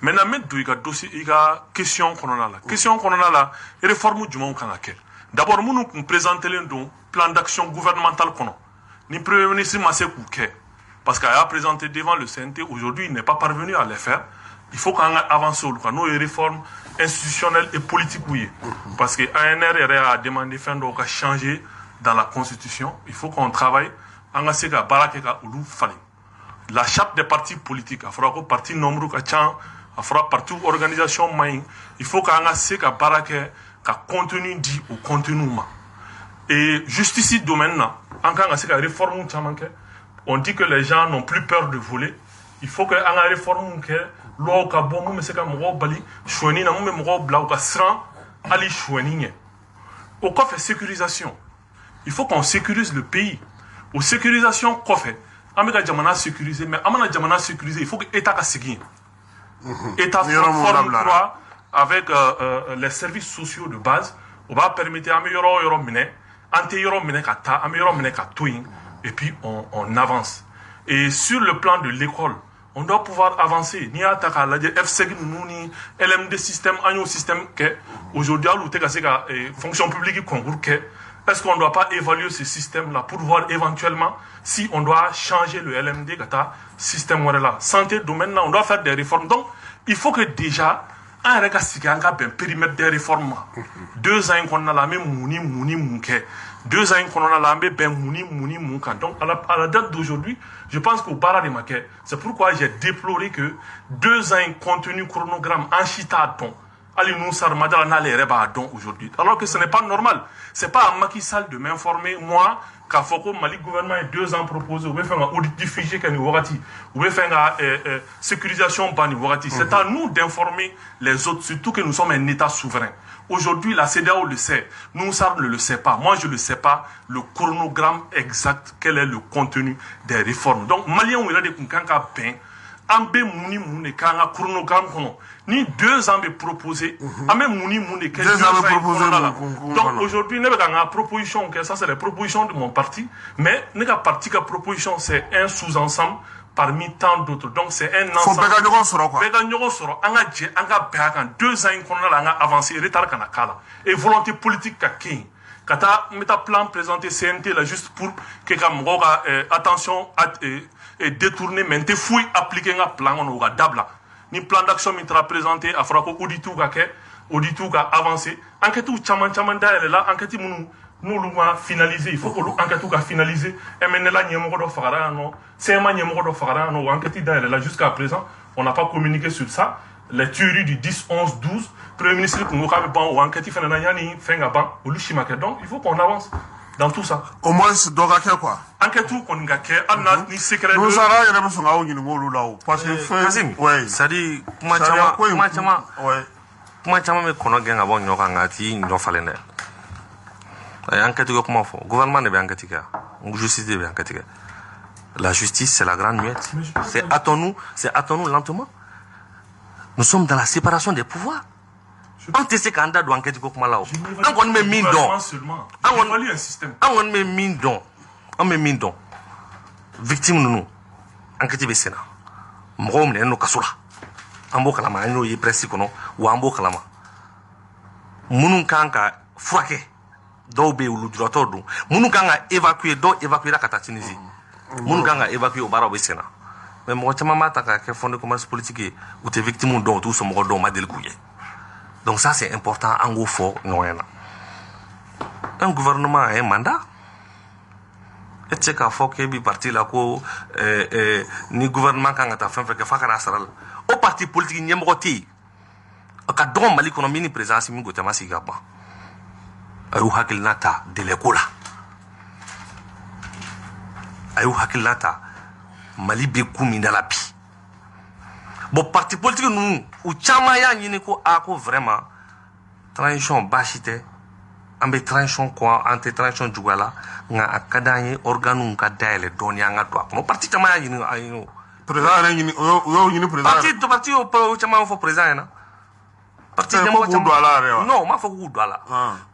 Maintenant n bɛ don i ka dossier i ka question kɔnɔna la question kɔnɔna la réforme jumɛnw kan ka kɛ d'abord minnu kun présentelen don plan d'action gouvernemental kɔnɔ ni premier ministre ma se k'u kɛ parce qu'il a présenté devant le CNT aujourd'hui il n'est pas parvenu à les faire il faut qu'on avance olu kan n'o ye réforme institutionnelle et politique ou ye parce que ANR yɛrɛ a demandé fɛn dɔw ka changer dans la constitution il faut qu'on travaille an ka se ka baara kɛ ka olu falen la charte des partis politiques a fɔra ko parti nombre ka ca a fɔra parti organisation ma ɲi il faut qu'an ka se ka baara kɛ ka contenu di o contenu ma et justice domaine na an kan ka se ka réforme caman kɛ on dit que les gens n'ont plus peur de voler il faut que an ka réforme kɛ loi ka bɔ mun bɛ se ka mɔgɔw bali suɲɛni na mun bɛ mɔgɔw bila u ka siran hali suɲɛni ɲɛ o kɔfɛ sécurisation il faut qu'on sécurise le pays o sécurisation kɔfɛ an bɛ ka jamana sécuriser mais an mana jamana sécuriser il faut que état ka segin état forme croix avec les services sociaux de base on va permettre an bɛ yɔrɔ o yɔrɔ minɛ an tɛ yɔrɔ minɛ ka taa an bɛ yɔrɔ minɛ ka to yen et puis on avance et sur le plan de l'école on doit pouvoir avancer n'i y'a ta k'a lajɛ FSEG ninnu ni LMD système an y'o système kɛ aujourd'hui hali u tɛ ka se ka fonction publique concours kɛ est-ce qu'on ne doit pas évaluer ce système là pour voir éventuellement si on doit changer le LMD ka taa système wɛrɛ la santé domaine là on doit faire des réformes donc il faut que déjà an yɛrɛ ka sigi an ka bɛn périmètre des réformes ma 2 ans in kɔnɔna la an bɛ mun ni mun ni mun kɛ 2 ans in kɔnɔna la an bɛ bɛn mun ni mun ni mun kan donc à la date d'aujourd'hui je pense qu'o baara de ma kɛ c'est pourquoi j'ai déploré que 2 ans in contenu chronogramme an si t'a dɔn hali nous Sarmadala n'ale yɛrɛ b'a dɔn aujourd'hui alors que ce n'est pas normal c'est pas à Macky Sall de m'informer moi k'a fɔ ko Mali gouvernement ye 2 ans proposé u bɛ fɛ ka audit du fichier kɛ nin wagati u bɛ fɛ ka sécurisation ban nin wagati c'est à nous d'informer les autres surtout que nous sommes un état souverain aujourd'hui la CEDEAO le sait nous Sar ne le sait pas moi je ne sais pas le chronogramme exact quel est le contenu des réformes donc Maliens yɛrɛ de kun kan ka bɛn an bɛ mun ni mun de k'an ka chronogramme kɔnɔ ni 2 ans bɛ proposé an bɛ mun ni mun de kɛ 2 ans kɔnɔna la donc aujourd'hui ne bɛ ka n ka proposition kɛ ça c'est les propositions de mon parti mais ne ka parti ka proposition c'est un sous-ensemble parmi tant d'autres donc c'est un ensemble bɛɛ ka ɲɔgɔn sɔrɔ quoi bɛɛ ka ɲɔgɔn sɔrɔ an ka jɛ an ka bɛn a kan 2 ans in kɔnɔna la an ka avancer retard kana k'a la et volonté politique ka kɛ yen ka taa n bɛ taa plan présenter CNT la juste pour que ka mɔgɔw ka attention et détourner mais n tɛ foyi appliquer n ka plan kɔnɔ o ka dabila ni plan d'action min taara présenter a fɔra ko auditiw ka kɛ auditiw ka avancer enquêtew caman caman dayɛlɛ la enquête minnu n'olu ma finaliser il faut k'olu enquêtew ka finaliser MNLA ɲɛmɔgɔ dɔ fagara yan nɔ CMA ɲɛmɔgɔ dɔ fagara yan nɔ o enquête dayɛlɛ la jusqu'à présent on n'a pas communiqué sur ça les tueries du 10 11 12 premier ministre kun ko k'a bɛ ban o enquête fana na yanni fɛn ka ban olu si ma kɛ donc il faut qu'on avance dans tout ça. Au moins dɔ ka kɛ quoi. Enquête kɔni ka kɛ hali na ni secret. Nusara yɛrɛ bɛ sɔn k'aw ɲininka olu la o. parce que Kasim c'est à dire kuma caman bɛ kɔnɔ gɛn ka bɔ ɲɔ kan nka a t'i ɲɔ falen dɛ. A ye enquête kɛ kuma fɔ gouvernement de bɛ enquête kɛ justice de bɛ enquête kɛ la justice c'est la grande muette c'est attends-nous lentement nous sommes dans la séparation des pouvoirs. An tɛ se k'an da don enquête ko kuma la o an kɔni bɛ min dɔn an bɛ min dɔn victime ninnu enquête bɛ sen na mɔgɔw minɛnen don kaso la an b'o kalama an y'o ye presse kɔnɔ wa an b'o kalama minnu kan ka furakɛ dɔw bɛ yen olu juratɔw don minnu kan ka évacuer dɔw évacuera ka taa Tunisie minnu kan ka évacuer o baaraw bɛ sen na mais mɔgɔ caman b'a ta k'a kɛ fond de commerce politique ye u tɛ victime dɔn u t'u somɔgɔ dɔn u ma deli k'u ye donc ça c'est important an k'o fɔ ɲɔgɔn na un gouvernement a un mandat e tɛ se k'a fɔ k'e bi parti la ko ni gouvernement kan ka taa fɛn fɛn kɛ f'a ka n'a sara la o parti politique ɲɛmɔgɔ tɛ yen a ka dɔgɔ Mali kɔnɔ min ni président Assimi Goïta ma sigi ka ban a y'u hakilina ta délai ko la a y'u hakilina ta Mali bɛ ku min da la bi bon parti politique ninnu u caman y'a ɲini ko ko vraiment transition baasi tɛ an bɛ transition kɔ an tɛ transition juguya la nka a ka d'an ye organes ka dayɛlɛ dɔɔni an ka don a kɔnɔ parti caman y'a ɲini a ɲini o président yɛrɛ ɲini o y'o ɲini président parti y'o caman fɔ président ɲɛna parti ɲɛmɔgɔ caman k'u don a la yɛrɛ wa non ma fɔ k'u don a la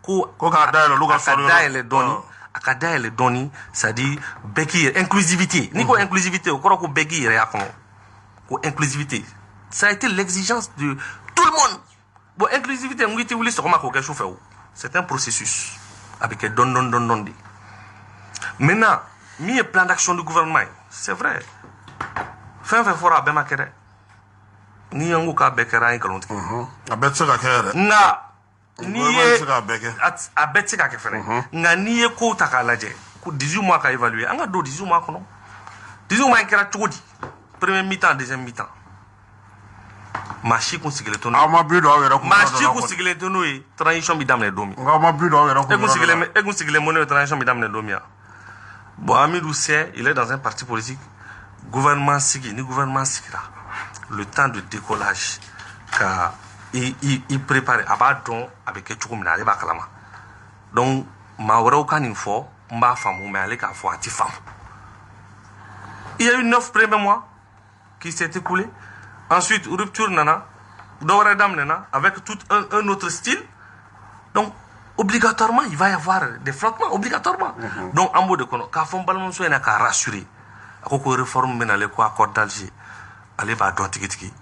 ko k'a dayɛlɛ olu ka sɔrɔ yɔrɔ a ka dayɛlɛ dɔɔni c'est à dire bɛɛ k'i yɛrɛ inclusivité n'i ko inclusivité o kɔrɔ ko bɛɛ k'i yɛrɛ y'a kɔnɔ ko inclusivité ça a été l'exigence de tout le monde bon inclusivité n ko i tɛ wuli sɔgɔma k'o kɛ sufɛ o c'est un processus a bɛ kɛ dɔɔni de maintenant min ye plan d'action du gouvernement ye c'est vrai fɛn fɛn fɔra a bɛɛ ma kɛ dɛ ni an ko k'a bɛɛ kɛra an ye nkalon tigɛ a bɛɛ tɛ se ka kɛ yɛrɛ nka n'i ye a bɛɛ tɛ se ka kɛ fɛnɛ nka n'i ye kow ta k'a lajɛ ko 18 mois ka évaluer an ka don 18 mois kɔnɔ 18 mois in kɛra cogo di premier mi-temps deuxième mi-temps maa si kun sigilen to n'o ye aw ma bi don aw yɛrɛ kun maa si kun sigilen to n'o ye transition bɛ daminɛ don min nka aw ma bi don aw yɛrɛ kun e kun sigilen mun n'o ye transition bɛ daminɛ don min ya bon Amidou sait il est dans un parti politique gouvernement sigi ni gouvernement sigira le temps de décollage ka i préparer a b'a dɔn a bɛ kɛ cogo min na ale b'a kalama donc maa wɛrɛw ka nin fɔ n b'a faamu mais ale k'a fɔ a tɛ faamu il y a eu 9 premiers mois qui s'est écoulé ensuite rupture nana dɔ wɛrɛ daminɛna avec tout un autre style donc obligatoirement il va y avoir des frottements obligatoirement donc an b'o de kɔnɔ k'a fɔ n balimamuso ɲɛna k'a rassurer a ko réforme bɛ nalen ko accord d'Alger ale b'a dɔn tigitigi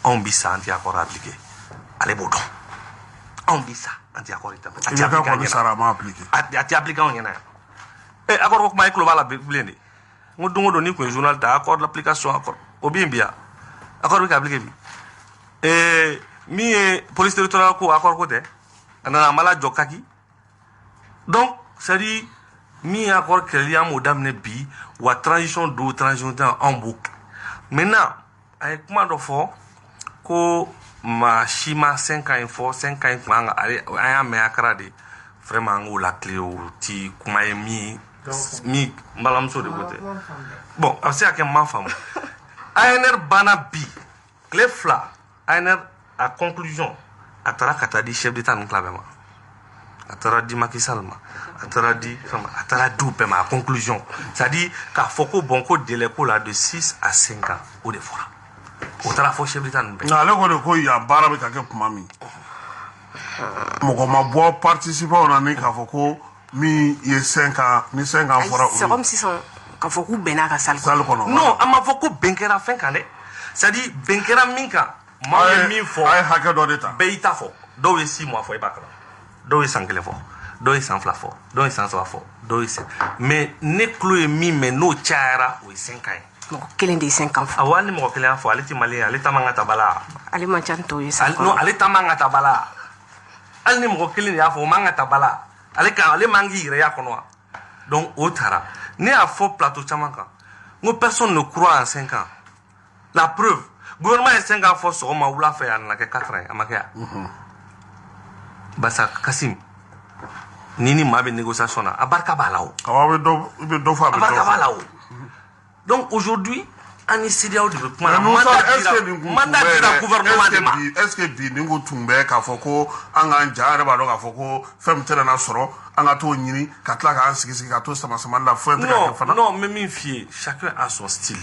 anw bi sa an tɛ accord appliqué ale b'o dɔn anw bi sa an tɛ accord appliqué a tɛ appliqué anw ɲɛna yan accord ko kuma e tulo b'a la bilen de n ko don o don n'i kun ye journal ta accord d'application accord o bɛ yen bi ya accord bɛ ka appliqué bi min ye police territoriale ko accord ko tɛ a nana a ma lajɔ kaki donc c'est à dire min ye accord kɛlɛli an b'o daminɛ bi wa transition don transition tɛ anw b'o kɛ maintenant a ye kuma dɔ fɔ ko maa si ma 5 ans in fɔ 5 ans in tun an y'a mɛn a kɛra de vraiment an k'o lakile o ti kuma ye min n balimamuso de ko tɛ bon a bɛ se ka kɛ n m'a faamu ANR banna bi tile 2 ANR a conclusion a taara ka taa di chef d'état ninnu tila bɛɛ ma a taara di Macky Sall ma a taara di u bɛɛ ma a conclusion c'est à dire k'a fɔ ko bon ko délai ko la de 6 à 5 ans o de fɔra o taara fɔ chef d'état ninnu bɛɛ nka ale ko de ko yan baara bɛ ka kɛ tuma min mɔgɔ ma bɔ participer o na ni k'a fɔ ko min ye 5 ans ni 5 ans fɔra c'est comme sisan k'a fɔ k'u bɛnna ka salle kɔnɔ non an m'a fɔ ko bɛn kɛra fɛn kan dɛ c'est à dire bɛn kɛra min kan maa ye min fɔ a ye hakɛ dɔ de ta bɛɛ y'i ta fɔ dɔw ye 6 mois fɔ i b'a kalan dɔw ye san 1 fɔ dɔw ye san 2 fɔ dɔw ye san 3 fɔ dɔw ye san mais ne tulo ye min mɛn n'o cayara o ye 5 ans ye mɔgɔ kelen de ye 5 ans fɔ awɔ hali ni mɔgɔ kelen y'a fɔ ale tɛ maliyɛn ye ale ta man ka ta bala ale man ca ni tɔw ye sa non ale ta man ka ta bala hali ni mɔgɔ kelen de y'a fɔ o man ka ta bala ale man k'i yɛrɛ y'a kɔnɔ wa donc o taara ne y'a fɔ plateau caman kan n ko personne ne croit en 5 ans la preuve gouvernement ye 5 ans fɔ sɔgɔma wula fɛ a nana kɛ 4 ans ye a ma kɛ yan barisa Kasim ni maa bɛ négociation na a barika b'a la o i bɛ dɔ fɔ a bɛ dɔ fɔ a barika b'a la o donc aujourd'hui an ni CEDEAO de bɛ kuma na mandat dira gouvernement de ma est-ce que bi nin ko tun bɛ k'a fɔ ko an k'an ja an yɛrɛ b'a dɔn k'a fɔ ko fɛn min tɛna sɔrɔ an ka t'o ɲini ka tila k'an sigi ka to sama-samali la fɛn tɛ ka kɛ fana non n bɛ min f'i ye chacun a son style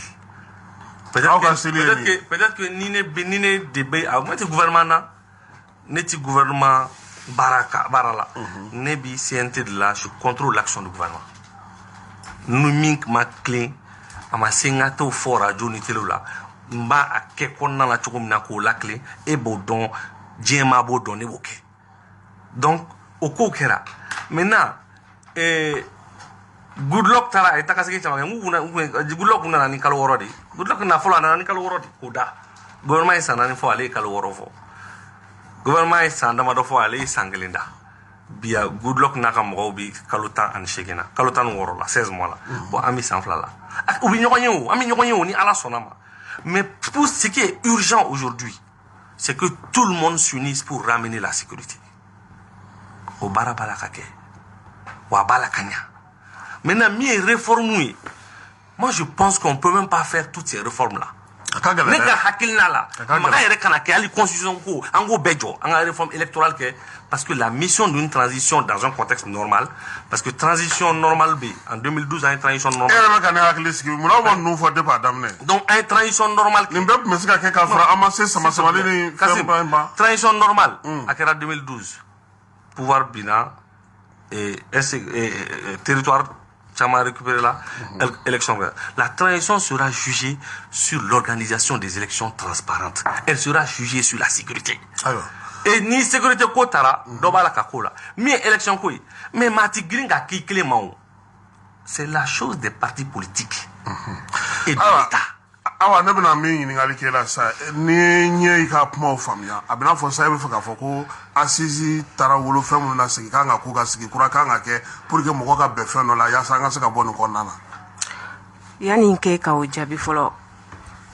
peut-être que ni ne de bɛ a ne tɛ gouvernement na ne tɛ gouvernement baara la ne bi CNT de la je contrôle l'action du gouvernement nu min ma tilen a ma se n ka t'o fɔ radio ni télé la n b'a kɛ kɔnɔna la cogo min na k'o latilen e b'o dɔn diɲɛ maa b'o dɔn ne b'o kɛ donc o kow kɛra maintenant Good luck tara e takasigi chama good luck na ni kalo woro di good luck na fola na ni kalo woro di kuda gouvernement sana ni fo ale kalo woro fo gouvernement sana ma do fo ale sangelinda bia good luck na ka mo bi kalo tan an shegina kalo tan woro la 16 mois la bon ami sans fla la ou bi nyoko ni ala sonama mais pour ce qui est urgent aujourd'hui c'est que tout le monde s'unisse pour ramener la sécurité au barabala kake wa bala kanya. Maintenant, moi je pense qu'on ne peut même pas faire toutes ces réformes-là. Réforme électorale parce que la mission d'une transition dans un contexte normal, parce que transition normale en 2012 a une transition normale. Donc une transition normale. Transition normale à 2012. Pouvoir bina et territoire. Récupérer l'élection. La transition sera jugée sur l'organisation des élections transparentes. Elle sera jugée sur la sécurité. Et ni sécurité kotara, dobala kakola. Mais élection koi. Mais mati gringa ki clément. C'est la chose des partis politiques et de l'État. Awa ne bena min ɲininkali kɛ la sa ni ɲɛ I ka kumaw faamuya a bɛna fɔ sa I bɛ fɛ k'a fɔ ko assise taara wolo fɛn minnu na sigi kan ka ko ka sigi kura kan ka kɛ pour que mɔgɔ ka bɛn fɛn dɔ la yaasa an ka se ka bɔ nin kɔnɔna na. Yani kɛ ka o jaabi fɔlɔ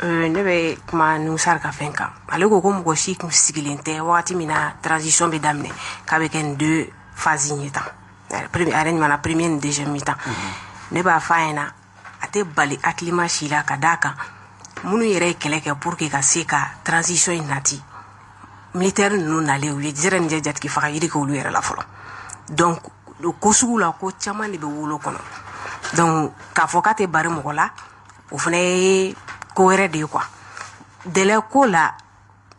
ne bɛ kuma Nusar ka fɛn kan ale ko mɔgɔ si kun sigilen tɛ wagati min na transition bɛ daminɛ k'a bɛ kɛ nin 2 phases ye tan ale ɲumanna premier ni deuxième mi temps ne b'a fɔ a ɲɛna a tɛ bali hakilima si la ka d'a kan munu yɛrɛ ye kɛlɛ kɛ pour que ka se ka transition in nati militaire ninnu nalen u ye zɛrɛ ni jatigi faga yiri kɛ olu yɛrɛ la fɔlɔ donc o ko sugu la ko caman de bɛ wolo kɔnɔ donc k'a fɔ k'a tɛ bari mɔgɔ la o fana ye ko wɛrɛ de ye quoi délai ko la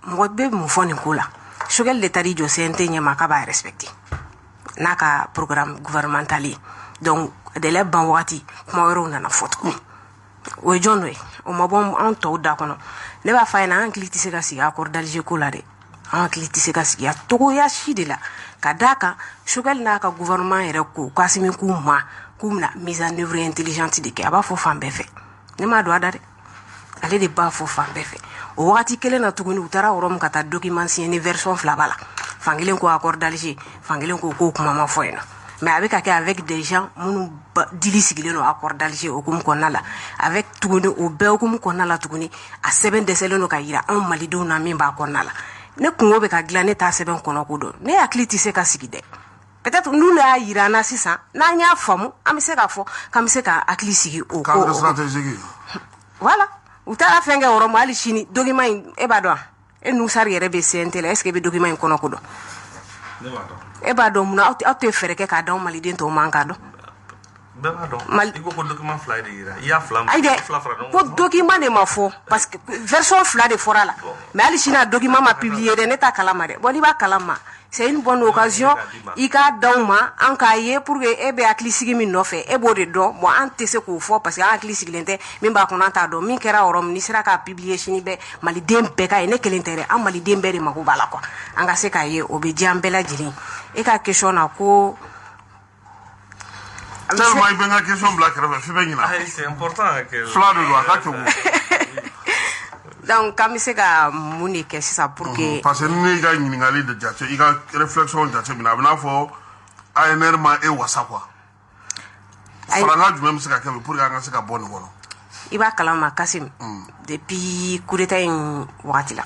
mɔgɔ bɛ mun fɔ nin ko la Choguel de taara I jɔ CNT ɲɛma k'a b'a respecter n'a ka programme gouvernemental ye donc délai ban wagati kuma wɛrɛw nana fɔ tuguni o ye jɔn dɔ ye o ma bɔ an tɔw da kɔnɔ ne b'a fɔ a ɲɛna an hakili tɛ se ka sigi accord d'Alger ko la dɛ an hakili tɛ se ka sigi a togoya si de la ka d'a kan Choguel n'a ka gouvernement yɛrɛ ko Kasimi k'u ma k'u bɛna mise en œuvre intelligente de kɛ a b'a fɔ fan bɛɛ fɛ ne m'a dɔn a da dɛ ale de b'a fɔ fan bɛɛ fɛ o wagati kelen na tuguni u taara yɔrɔ min ka taa document signé version 2 b'a la fan kelen ko accord d'Alger fan kelen ko k'o kuma ma fɔ yen nɔ mais a bɛ ka kɛ avec des gens minnu dili sigilen don accord d'Alger okumu kɔnɔna la avec tuguni o bɛɛ okumu kɔnɔna la tuguni a sɛbɛn dɛsɛlen don ka yira anw malidenw na min b'a kɔnɔna la ne kungo bɛ ka dilan ne t'a sɛbɛn kɔnɔ ko dɔn ne hakili tɛ se ka sigi dɛ peut-être n'u y'a yira an na sisan n'an y'a faamu an bɛ se k'a fɔ k'an bɛ se ka hakili sigi o ko cadre stratégique voilà u taara fɛn kɛ yɔrɔ ma hali sini document in e b'a dɔn e Nusar yɛrɛ bɛ CNT la est-ce que e bɛ document in kɔnɔ ko dɔn e b'a dɔn mun na aw tɛ fɛɛrɛ kɛ k'a d'anw maliden tɔw man k'a dɔn bɛɛ b'a dɔn I ko document 2 de yira I y'a 2 fara ko document de ma fɔ parce que version 2 de fɔra la mais hali sini a document ma publié dɛ ne t'a kalama dɛ bon n'i b'a kalama c'est une bonne occasion I k'a d'anw ma an k'a ye pour que e bɛ hakili sigi min nɔfɛ e b'o de dɔn bon an tɛ se k'o fɔ parce que an hakili sigilen tɛ min b'a kɔnɔ an t'a dɔn min kɛra yɔrɔ min n'i sera k'a publier sini bɛɛ maliden bɛɛ k'a ye ne kelen tɛ dɛ an maliden bɛɛ de mago b'a la quoi an ka se k'a ye o bɛ diya an bɛɛ lajɛlen e ka question na ko tellement I bɛ n ka question bila kɛrɛfɛ f'i bɛ ɲina c'est important que fila de don a ka kɛgu donc k'an bɛ se ka mun de kɛ sisan pour que parce que ni ka ɲininkali de jate I ka réflexion jate minɛ a bɛ n'a fɔ ANR ma e wasa quoi faranga jumɛn bɛ se ka kɛ pour que an ka se ka bɔ nin kɔnɔ I b'a kalama Kasim depuis coup d'état in wagati la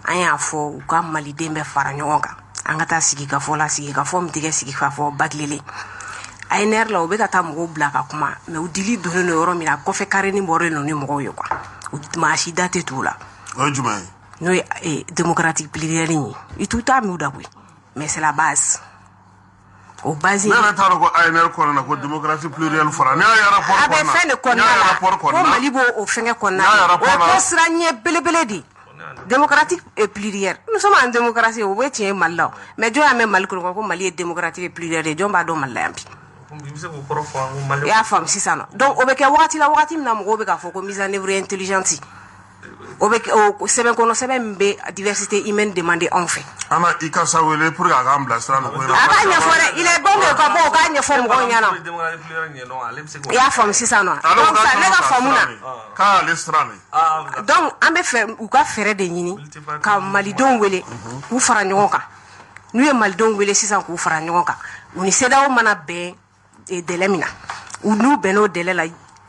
an y'a fɔ u ka maliden bɛ fara ɲɔgɔn kan an ka taa sigi ka fɔ la sigi ka fɔ min tɛ kɛ sigi ka fɔ Bakilele ANR la u bɛ ka taa mɔgɔw bila ka kuma mais u dili donnen don yɔrɔ min na kɔfɛ karenin bɔren don ni mɔgɔw ye quoi maa si da tɛ t'u la o ye jumɛn ye n'o ye démocratique pluriel in ye I t'u t'a min u da koyi mais c'est la base o base ne yɛrɛ t'a dɔn ko ANR kɔnɔna na ko démocratie plurielle fɔra ne y'a ye rapport a bɛ fɛn de kɔnɔna la ko Mali b'o o fɛngɛ kɔnɔna la o ko siranɲɛ belebele de démocratique et pluriel nous sommes en démocratie o bɛ tiɲɛ Mali la mais jɔn y'a mɛn Mali kɔnɔ ko Mali ye démocratique et pluriel de jɔn b'a dɔn Mali la yan bi I y'a faamu sisan nɔ donc o bɛ kɛ wagati la wagati min na mɔgɔw bɛ k'a fɔ ko mise en œuvre intelligente o sɛbɛn kɔnɔ sɛbɛn bɛ diversité humaine demander anw fɛ ana i ka sa wele pour que a k'an bilasira nin ko in na a b'a ɲɛfɔ dɛ il est bon que ka bɔ o k'a ɲɛfɔ mɔgɔw ɲɛna i y'a faamu sisan nɔ donc sa ne ka faamu na k'ale siran ne donc an bɛ fɛ u ka fɛɛrɛ de ɲini ka malidenw wele k'u fara ɲɔgɔn kan n'u ye malidenw wele sisan k'u fara ɲɔgɔn kan u ni CEDEAO mana bɛn délai min na n'u bɛnn'o délai la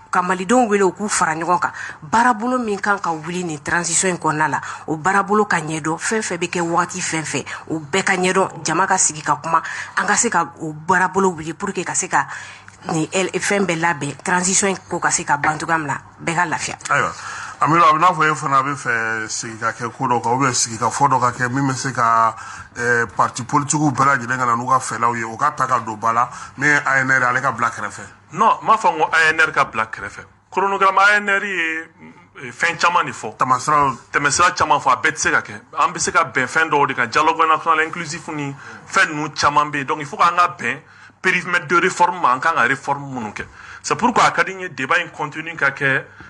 ka malidenw wele u k'u fara ɲɔgɔn kan baarabolo min kan ka wuli nin transition in kɔnɔna la o baarabolo ka ɲɛdɔn fɛn fɛn bɛ kɛ wagati fɛn fɛn o bɛɛ ka ɲɛdɔn jama ka sigi ka kuma an ka se ka o baarabolo wuli pour que ka se ka nin fɛn bɛɛ labɛn transition in ko ka se ka ban cogoya min na bɛɛ ka lafiya. ayiwa Amiru a bɛ n'a fɔ e fana bɛ fɛ sigi ka kɛ ko dɔ kan ou bien sigi ka fɔ dɔ ka kɛ min bɛ se ka parti politiques bɛɛ lajɛlen ka na n'u ka fɛlaw ye o ka ta ka don ba la min ye ANR ale ka bila kɛrɛfɛ. non m'a fɔ n ko ANR ka bila kɛrɛfɛ chronogramme ANR ye fɛn caman de fɔ tɛmɛsira caman fɔ a bɛɛ tɛ se ka kɛ an bɛ se ka bɛn fɛn dɔw de kan dialogue national inclusif ni fɛn ninnu caman bɛ yen donc il faut k'an ka bɛn périmètre de réforme ma an kan ka réforme minnu kɛ. C'est pourquoi à Kadigné, débat continue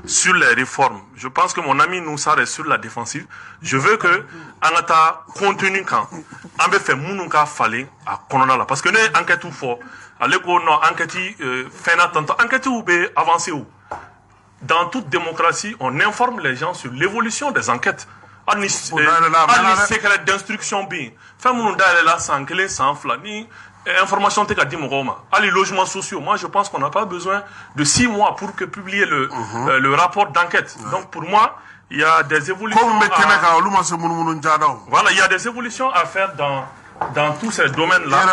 sur les réformes. Je pense que mon ami Noussar est sur la défensive. Je veux que Anata continue quand on veut faire Mounouka Fallé à Kononala. Parce que nous, enquête ou fort, allez qu'on a enquête, fait attention, enquête ou bé avancé où. Dans toute démocratie, on informe les gens sur l'évolution des enquêtes. On y secret d'instruction bien. Fait Mounouda là sans clé, sans flani. Information te dit les logements sociaux. Moi, je pense qu'on n'a pas besoin de 6 mois pour que publier le rapport d'enquête. Donc, pour moi, il y a des évolutions. Voilà, il y a des évolutions à faire dans tous ces domaines-là.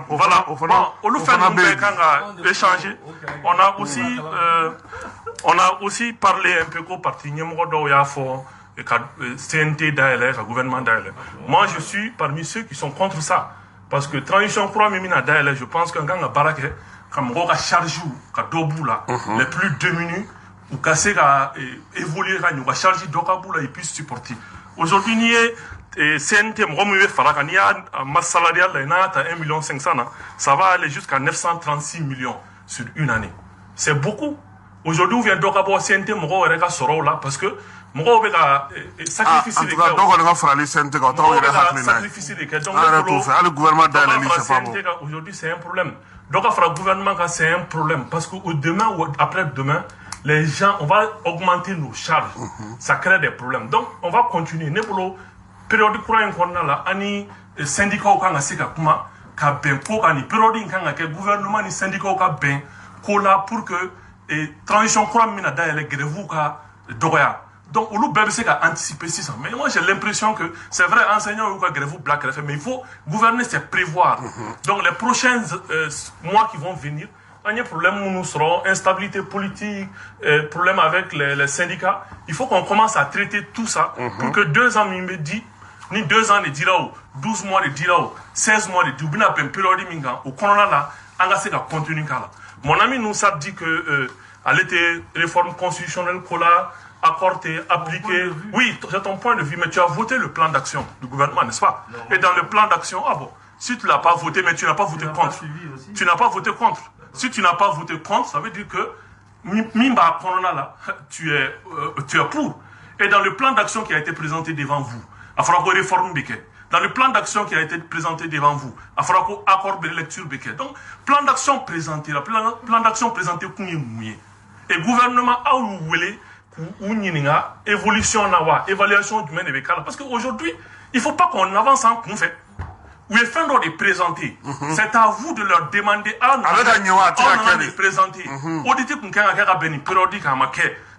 Voilà. On nous fait échanger. On a aussi parlé un peu qu'au parti et CNT d'ALR, le gouvernement d'ALR. Moi, je suis parmi ceux qui sont contre ça. Parce que transition croix mimina d'ALR, je pense qu'un gars a baraqué, comme on a chargé les plus démunis, ou cassé, évoluer, on a chargé d'Okabou, ils puissent supporter. Aujourd'hui, il y a CNT, il y a un masse salariale, il y a 1,5 million, ça va aller jusqu'à 936 millions sur une année. C'est beaucoup. Aujourd'hui, on vient d'Okabou, CNT, on a sorti là, parce que mɔgɔw bɛ ka sacrifice de kɛ dɔw kɔni ka farali CNT kan o t'aw yɛrɛ hakilina ye sacrifice de kɛ donc an yɛrɛ t'o fɛ hali gouvernement dayɛlɛli c'est pas bon aujourd'hui c'est un problème dɔw ka fara gouvernement kan c'est un problème parce que demain ou après demain les gens on va augmenter nos charges ça crée des problèmes donc on va continuer ne bolo période kura in kɔnɔna la ani syndicats kan ka se ka kuma ka bɛn ko kan ni période in kan ka kɛ gouvernement ni syndicats ka bɛn ko la pour que transition kura min na dayɛlɛ grève ka dɔgɔya. Donc, on peut anticiper ça. Mais moi, j'ai l'impression que c'est vrai, enseignants ou grève black, mais il faut gouverner, c'est prévoir. Donc, les prochains mois qui vont venir, il y a un problème où nous serons, instabilité politique, problème avec les syndicats. Il faut qu'on commence à traiter tout ça pour que 2 ans, ni 2 ans de Dirao, 12 mois de Dirao, 16 mois de Dirao, une période au Corona là, on va continuer. Mon ami nous a dit que elle était réforme constitutionnelle qu'on a accordé, appliqué. Oui, c'est ton point de vue, mais tu as voté le plan d'action du gouvernement, n'est-ce pas? Et dans le plan d'action, ah bon, si tu ne l'as pas voté, mais tu n'as pas voté contre. Tu n'as pas voté contre. Si tu n'as pas voté contre, ça veut dire que Mimba Corona là, tu es pour. Et dans le plan d'action qui a été présenté devant vous, il faudra qu'on réforme Béquet. Dans le plan d'action qui a été présenté devant vous, il faudra qu'on accorde de lecture Béquet. Donc, plan d'action présenté, plan d'action présenté Koumie. Et gouvernement a oublié évolution évaluation du même parce qu'aujourd'hui il ne faut pas qu'on avance en conflit ou est fin de présenter c'est à vous de leur demander à nous de présenter auditer qu'on a béni périodique à ma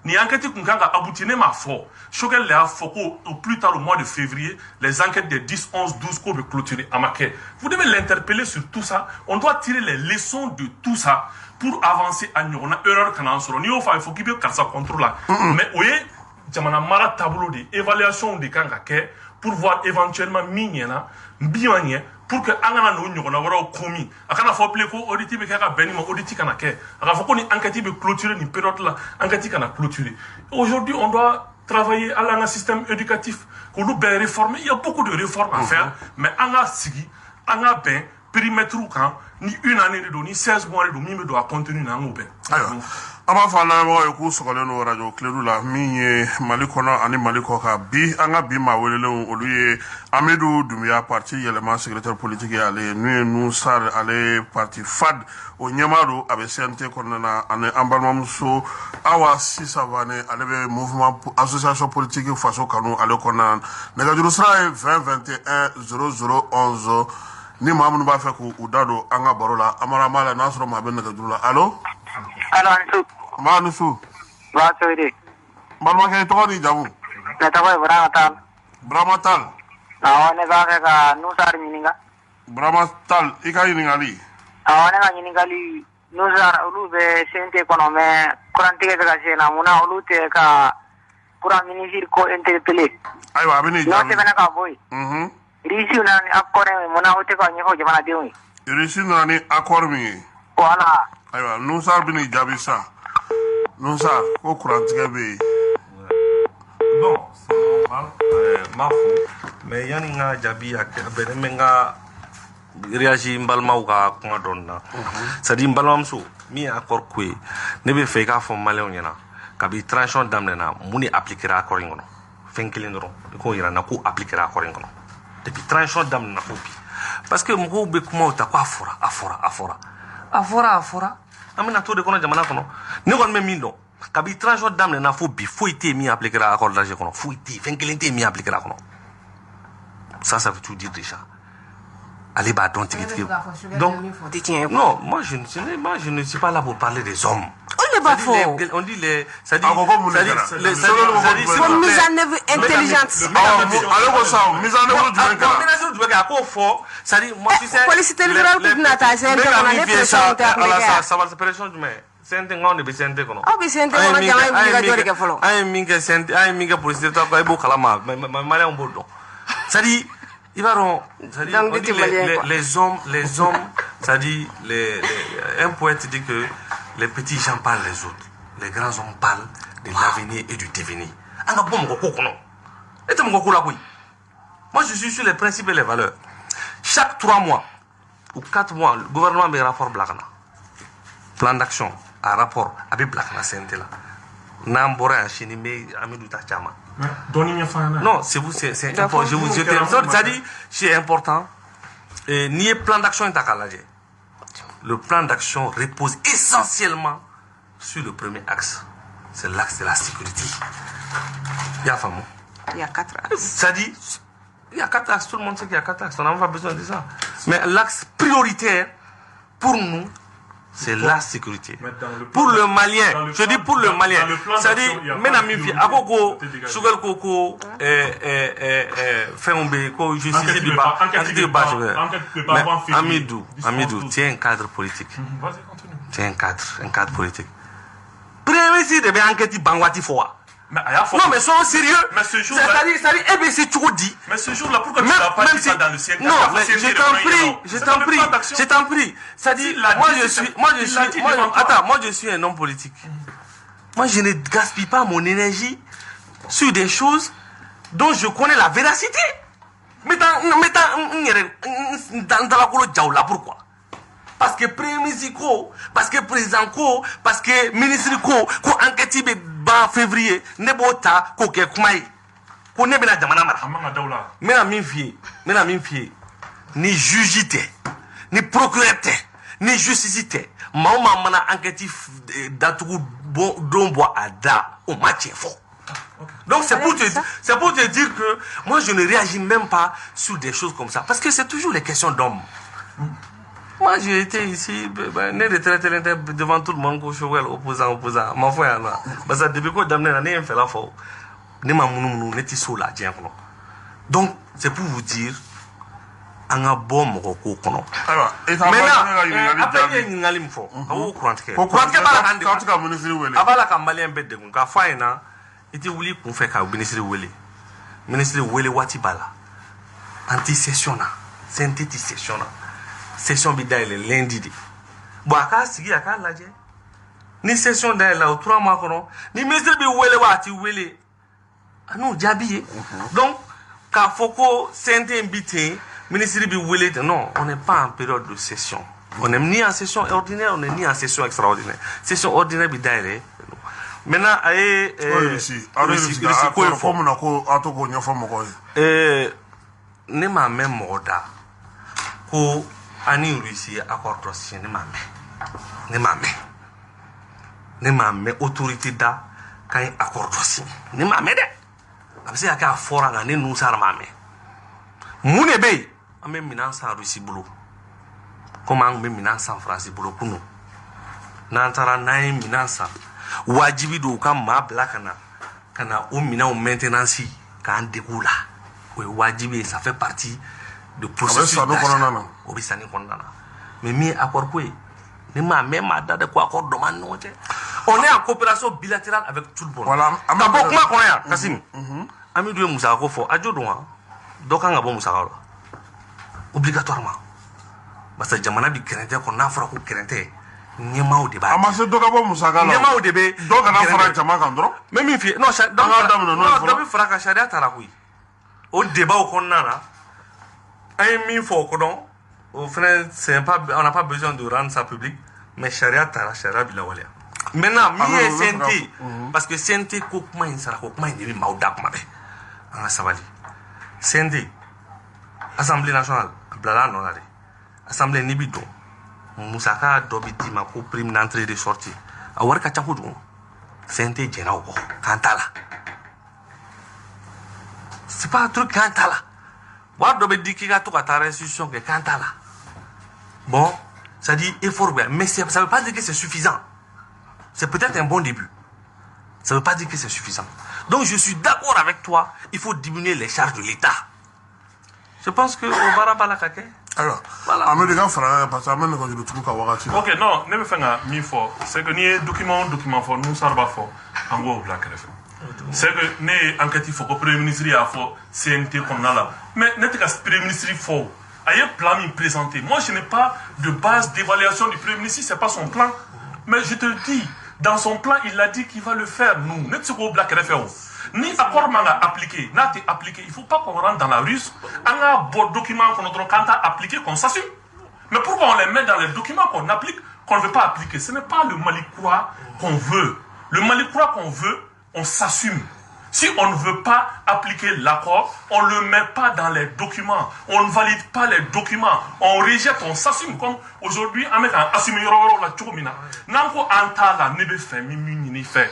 ni enquête qu'on a abouti ma fort choquer les afocos au plus tard au mois de février les enquêtes de 10 11 12 cours de clôturer à ma vous devez l'interpeller sur tout ça on doit tirer les leçons de tout ça pour avancer à nous, on a erreur qu'on a en solo. Il faut qu'il y ait un contrôle là. Mais oui, il y a un tableau d'évaluation de Kangake pour voir éventuellement Mignana, Bianya, pour que Angana nous on a commis. À quand on faut appeler pour auditer mais qu'il y a benima auditer Kanake. À faut qu'on ait enquête de clôturer une période là, enquête qu'on a clôturé. Aujourd'hui, on doit travailler à un système éducatif qu'on doit réformer. Il y a beaucoup de réformes à faire, mais on a sigi, on a ben périmètre quand ni une année de ni 16 mois de doit continuer dans nos bains. an b'a fɔ an lamɛnbagaw ye k'u sɔgɔlen don radio Clérou la min ye Mali kɔnɔ ani Mali kɔ kan bi an ka bi maa welelenw olu ye Amidou Doumbouya parti yɛlɛma secrétaire politique ye ale ye n'u ye Nusar ale parti FAD o ɲɛmaa don a bɛ CNT kɔnɔna na ani an balimamuso Awa Sisavane ale bɛ mouvement association politique faso kanu ale kɔnɔna na nɛgɛjuru sira ye 20 21 00 11 ni maa minnu b'a fɛ k'u da don an ka baro la Amara Mala n'a sɔrɔ maa bɛ nɛgɛjuru la allo Allo Manusu. Ba soide. Balimakɛ tɔgɔ ni jamu. Ne tɔgɔ ye Burama Tal. Burama Tal. Awɔ ne b'a fɛ ka Nusar ɲininka. Burama Tal i ka ɲininkali. Awɔ ne ka ɲininkali Nusar olu bɛ CNT kɔnɔ mais kurantigɛ bɛ ka sen na munna olu tɛ ka kuran ministre ko interpellé. Ayiwa a bɛ n'i N'o jaabi. sɛbɛnna ka bɔ yen. Risi na ni accord min munna o tɛ ka ɲɛfɔ jamanadenw ye. Irisi nana ni accord min ye. Voilà. Ayiwa Nusar bɛ n'i jaabi sa. Nusar ko kurantigɛ bɛ yen. Bon, c'est normal. Ma fo. Mais yani nga jabi a bɛn ne bɛ ka réagir n balimaw ka kuma dɔɔni na. C'est-à-dire n balimamuso min ye accord ko ye ne bɛ fɛ i k'a fɔ maliyɛnw ɲɛna kabi transition daminɛna mun de appliquera accord in kɔnɔ fɛn kelen dɔrɔn i k'o yira n na ko appliquera accord in kɔnɔ depuis transition daminɛna fo bi parce que mɔgɔw bɛ kumaw ta ko a fɔra an bɛna to de kɔnɔ jamana kɔnɔ ne kɔni bɛ min dɔn kabi transition daminɛna fo bi foyi tɛ yen min appliquera accord d'Alger kɔnɔ foyi tɛ yen fɛn kelen tɛ yen min appliquera kɔnɔ ça veut tout dire déjà allez b'a dɔn tigitigi donc non moi je ne suis pas là pour parler des hommes on dit les c'est-à-dire mise en œuvre intelligente ale ko sa mise en œuvre jumɛn kɛra. combinaison jumɛn kɛ a k'o fɔ c'est-à-dire moi tu sais police territoriale ko bɛna taa CNT kɔnɔ ne pression tɛ appliquer ala sa pression jumɛn CNT anw de bɛ CNT kɔnɔ aw bɛ CNT kɔnɔ jama ye wuli ka jɔ de kɛ fɔlɔ an ye min kɛ CNT an ye min kɛ police territoriale kɔnɔ i b'o kalama maliyɛnw b'o dɔn c'est-à-dire il va donc les hommes c'est-à-dire un poète dit que les petits gens parlent les autres les grands hommes parlent de l'avenir et du devenir an ka bɔ mɔgɔ ko kɔnɔ e tɛ mɔgɔ ko la koyi moi je suis sur les principes et les valeurs chaque 3 mois ou 4 mois le gouvernement bɛ rapport bila ka na plan d'action a rapport a bɛ bila ka na CNT la n'an bɔra yan sini n bɛ Amidou ta caman. Non, c'est vous, c'est important. C'est-à-dire, c'est important. N'i ye plan d'action ta k'a lajɛ, le plan d'action repose essentiellement sur le premier axe. C'est l'axe de la sécurité. Il y a femme. Il y a 4 axes. C'est-à-dire, il y a 4 axes. Tout le monde sait qu'il y a 4 axes. On n'a pas besoin de ça. Mais l'axe prioritaire pour nous, c'est la sécurité. Pour le Malien, je dis pour le Malien, c'est-à-dire, Menamifi, Akoko, Sugar Koko, Fembe, justice du bas, Amidou, tiens un cadre politique. Tiens un cadre politique. Premier ministre devait enquêter Bangwati Foa. Non, mais soyons sérieux. Mais ce jour-là. C'est-à-dire, c'est toujours dit. Mais ce jour-là, pourquoi tu n'as pas dit ça dans le CNT? Non, mais je t'en prie. C'est-à-dire, moi je suis un homme politique. Moi je ne gaspille pas mon énergie sur des choses dont je connais la véracité. Mais pourquoi? Parce que premier ministre, parce que président, parce que ministre, enquête en février, ne bota ko ke kumai. Ko ne bena jamana mara. Mena min fie. Ni jugité, ni procureur, ni justice, mauma mana enquête datugu don bois ada au match fort. Donc c'est pour te dire que moi je ne réagis même pas sur des choses comme ça parce que c'est toujours les questions d'hommes. Moi j'ai été ici, né retraité devant tout le monde, opposant. Ma foi, parce que depuis que je fait la fois, donc c'est pour vous dire, on a bon moko kono. Maintenant, après il y a une info. On courant que abala kambalien bedde ka faina, iti wuli kun fait ka ministre wele wati bala. Anti-session na, synthétisation na. Session bidaile lundi de. Bon aka sigi aka laje. Ni session d'aile là 3 mois kono. Ni ministre bi wele wati wele. Anu jabiye. Donc ka foko sente invité ministre bi wele non, on n'est pas en période de session. On n'est ni en session ordinaire, on n'est ni en session extraordinaire. Session ordinaire, bidaire. Maintenant, ne m'a même moda ko ani Russie accord Russie ne m'a même autorité da quand accord Russie ne m'a même de abse aka fora nga ne nous sar m'a même mune be ame minan sa Russie bulu comment ame minan sa France bulu kunu nantara nay minan sa wajibi do kam ma blakana kana o minan maintenance kan dégoula oui wajibi ça fait partie du processus obisani kondana mais mi accord quoi ne m'a même date quoi accord demande non on est en coopération bilatérale avec tout le monde voilà d'abord comment konya Kassim ami do Moussa ko fo ajo do do kan ngabo Moussa ko obligatoirement parce que jamana bi kerente ko na fara ko kerente nyemaw de ba amase do ka bo Moussa ko nyemaw de be do kana fara jama kan dro même mi fi non ça do fara ka sharia tara ko au débat au Konana, un mi fort cordon, au frère, on n'a pas besoin de rendre ça public, mais Sharia Tara, Sharia Bilawalia. Maintenant, mi est senti, parce que senti Koukma, il sera Koukma, il est Maudak Mabe, en Savali. Senti, Assemblée nationale, Blala non allé, Assemblée Nibido, Moussaka Dobiti, ma prime d'entrée et de sortie, à Warka Chakoudou, Senti Genao, Kantala. C'est pas un truc Kantala. Voir de dire qu'il y a tout à ta restitution que Kantala. Bon, ça dit effort, mais ça ne veut pas dire que c'est suffisant. C'est peut-être un bon début. Ça ne veut pas dire que c'est suffisant. Donc je suis d'accord avec toi, il faut diminuer les charges de l'État. Je pense que on va rappeler la kake. Alors, voilà. Ok, non, ne me fais pas mi fort. C'est que ni document fort, nous ça va fort. En gros, black RFM. C'est que ne enquête il faut que le Premier ministre a fait CNT qu'on a là. Mais n'est-ce que le Premier ministre faut. Il y a un plan présenté. Moi, je n'ai pas de base d'évaluation du Premier ministre, c'est pas son plan. Mais je te dis, dans son plan, il a dit qu'il va le faire. Nous, n'est-ce que black RFM. Ni accord manga appliqué, n'a été appliqué. Il ne faut pas qu'on rentre dans la ruse. On a un bon document qu'on a appliqué, qu'on s'assume. Mais pourquoi on les met dans les documents qu'on applique, qu'on ne veut pas appliquer? Ce n'est pas le Malikoura qu'on veut. Le Malikoura qu'on veut, on s'assume. Si on ne veut pas appliquer l'accord, on ne le met pas dans les documents. On ne valide pas les documents. On rejette, on s'assume. Comme aujourd'hui, on met un assumé la tchoumina. Nanko antala nebe fait mimi fait.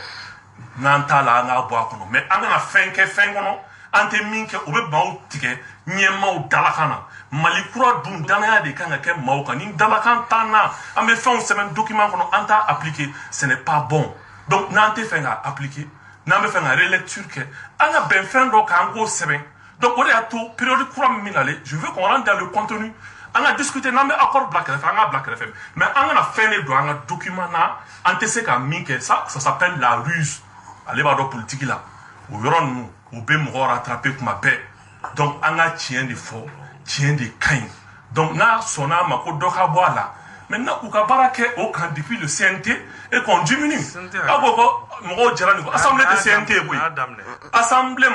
Nantala nga boa kono. Mais on a fait que fait kono. Ante minke obe baou tike nyema ou dalakana. Malikura dun danaya de kanga ke mauka. Ni dalakan tana. On me fait un semaine document kono anta appliqué. Ce n'est pas bon. Donc nante fait nga appliqué. N'a pas fait une relecture que on a bien fait un gros semaine. Donc on est à tout période courant minale. Je veux qu'on rentre dans le contenu. On a discuté n'a pas accord Black FM, Black FM. Mais on a fait les documents là. On te sait qu'à minke ça s'appelle la ruse. Allez voir dans politique là. Où y'auront nous, où bien me rattraper comme ma paix. Donc on a tient des faux, tient des caïns. Donc là son âme a quoi d'oka boire là. Maintenant, on a depuis le CNT et qu'on diminue. Assemblée de CNT, oui. Assemblée,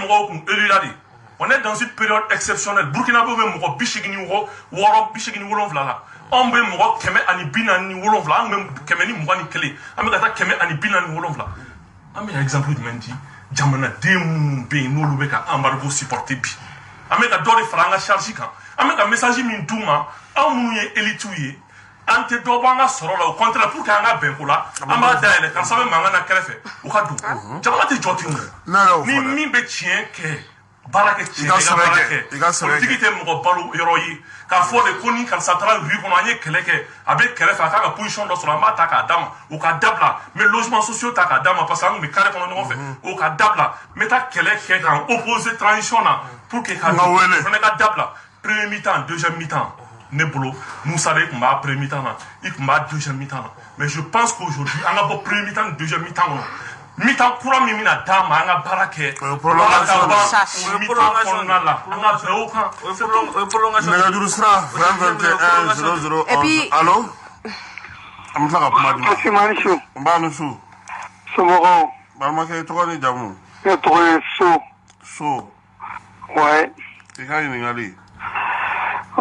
on est dans une période exceptionnelle. Burkina Faso, on Bichigini Wolonvla. On veut Keme Ani Binani Wolonvla, même Kemeni Mwani Kele. On veut Keme Ani Binani Wolonvla. On met un exemple de Mendi. Jamana Demu Beno Lubeka Ambargo supporté bi. On met un dollar franga chargika. On met un message Mindouma. On mouille élitouye. Ante dobanga soro la au contraire pour qu'anga benkola amba daile kan sabe manga na krefe o kadu jama te joti mu ni mi be chien ke barake chien ga barake digite mo balu yoroyi ka fo de koni kan central rue kono anye keleke abe krefe aka ka position do soro mata ka dama o ka dabla mais logement sociaux ta ka dama parce que me kare kono no fait o ka dabla mais ta keleke kan opposé transition na pour que ka ka dabla premier mi-temps deuxième mi-temps Nebolo, nous savons qu'on va premier mi-temps, il va deuxième mi-temps. Mais je pense qu'aujourd'hui, on a pas premier mi-temps, deuxième mi-temps. Mi-temps courant, mi na dame, on a baraké. Prolongation. Et puis, allô?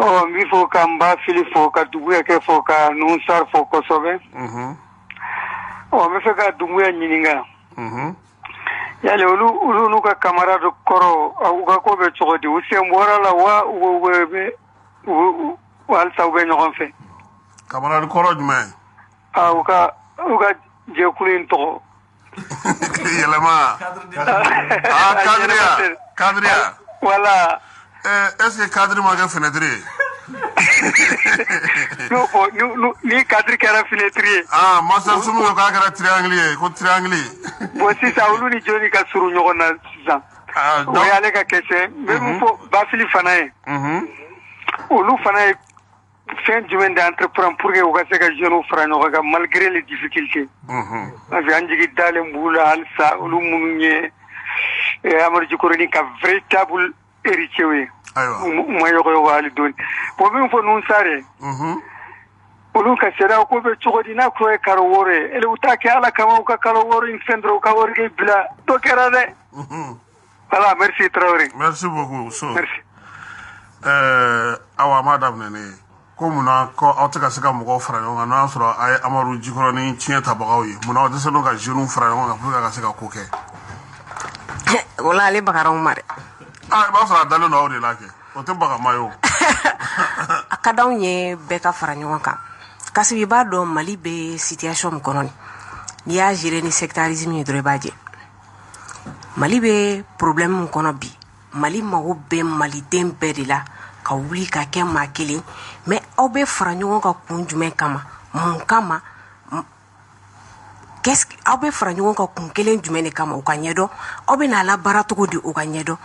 Oh, mi fo ka mba fili fo ka duguya ke fo ka nunsar fo kosobe. Oh, mi fe ka duguya nyininga. Yale ulu nuka camarade koro uga ko be chogodi usembora la wa uwebe wal sawbe nyon fe. Camarade koro jume. Uga je kulin to. Yelema. Kadria. Voilà. Est-ce que cadre m'a fenêtre? No, ni cadre kera fenêtre. Ah, moi ça sumu ko ka triangle, ko triangle. Bo si sa ulu ni joni ka suru nyona sisan. Ah, donc yale ka kese, même fo ba fili fanaye. Ulu fanaye fin du monde d'entreprendre pour que uga se ka jeune fra nyoga malgré les difficultés. Avi anjigi dale mbula alsa ulu munye amar jikoroni ka véritable héritier. Mayo wali don bo min fo nun sare ulu ka seda ko be chogodi na ko e karo wore ele utake ala kama ka karo wore in centro ka wore ke bila to kera de voilà merci Traoré merci beaucoup so merci awa madame nene ko muna ko awtaka sika mo fara yonga na soro ay amaru jikoro ni tinya tabagaw yi muna wade so ka jeune fara yonga pour ka sika ko ke wala ale bakaron mare ba fara dalo no de lake o te baga mayo akadaw nye beka fara ɲɔgɔn kan kasi i b'a dɔn mali be situation min kɔnɔ ni y'a gere ni sectarisme ye dɔrɔn i b'a jɛ mali be problème min kɔnɔ bi mali mago be maliden bɛɛ de la ka wuli ka kɛ maa kelen mais aw be fara ɲɔgɔn kan kun jumɛn kama mun kama aw be fara ɲɔgɔn kan kun kelen jumɛn de kama u ka ɲɛdɔn aw be n'a la baara cogo di u ka ɲɛdɔn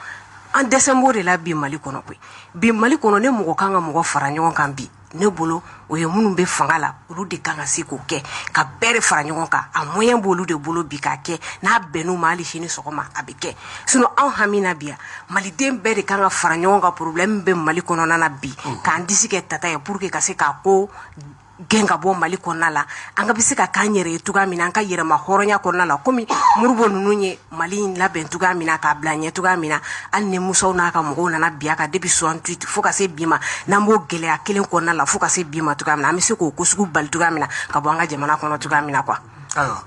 an dɛsɛnbo de la bi mali kɔnɔ koyi bi mali kɔnɔ ne mɔgɔ kan ka mɔgɔ fara ɲɔgɔn kan bi ne bolo o ye minnu be fanga la olu de kan ka se k'o kɛ ka bɛɛ de fara ɲɔgɔn kan a moyen b'olu de bolo bi k'a kɛ n'a bɛnn'u ma hali sini sɔgɔma a bɛ kɛ sinon anw hami na bi yan maliden bɛɛ de kan ka fara ɲɔgɔn kan problème bɛ mali kɔnɔna na bi k'an disi kɛ tata ye pour que ka se k'a ko gɛn ka bɔ mali kɔnɔna la an ka bɛ se ka k'an yɛrɛ ye cogoya min na an ka yɛrɛma hɔrɔnya kɔnɔna la komi moribo ninnu ye mali in labɛn cogoya min na k'a bila ɲɛ cogoya min na hali ni musow n'a ka mɔgɔw nana bi a kan depuis 68 fo ka se bi ma n'an b'o gɛlɛya kelen kɔnɔna la fo ka se bi ma cogoya min na an bɛ se k'o ko sugu bali cogoya min na ka bɔ an ka jamana kɔnɔ cogoya min na quoi. ayiwa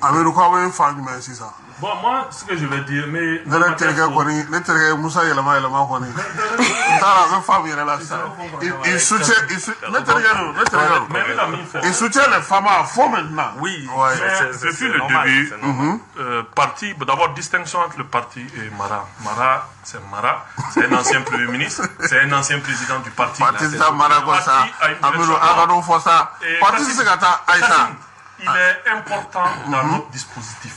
amiru ko aw ye fa jumɛn sisan. Bon, moi, ce que je vais dire, mais... Ne terikɛ Musa yɛlɛma kɔni n taara a bɛ faamu yɛrɛ la sisan il soutient les femmes à fond maintenant. Oui, mais depuis le début, parti, d'abord distinction entre le parti et Mara. Mara, c'est un ancien premier ministre, c'est un ancien président du parti. Parti c'est Mara comme ça. Amiru Agado Fossa. Parti c'est Gata Aïssa. Il est important dans notre dispositif.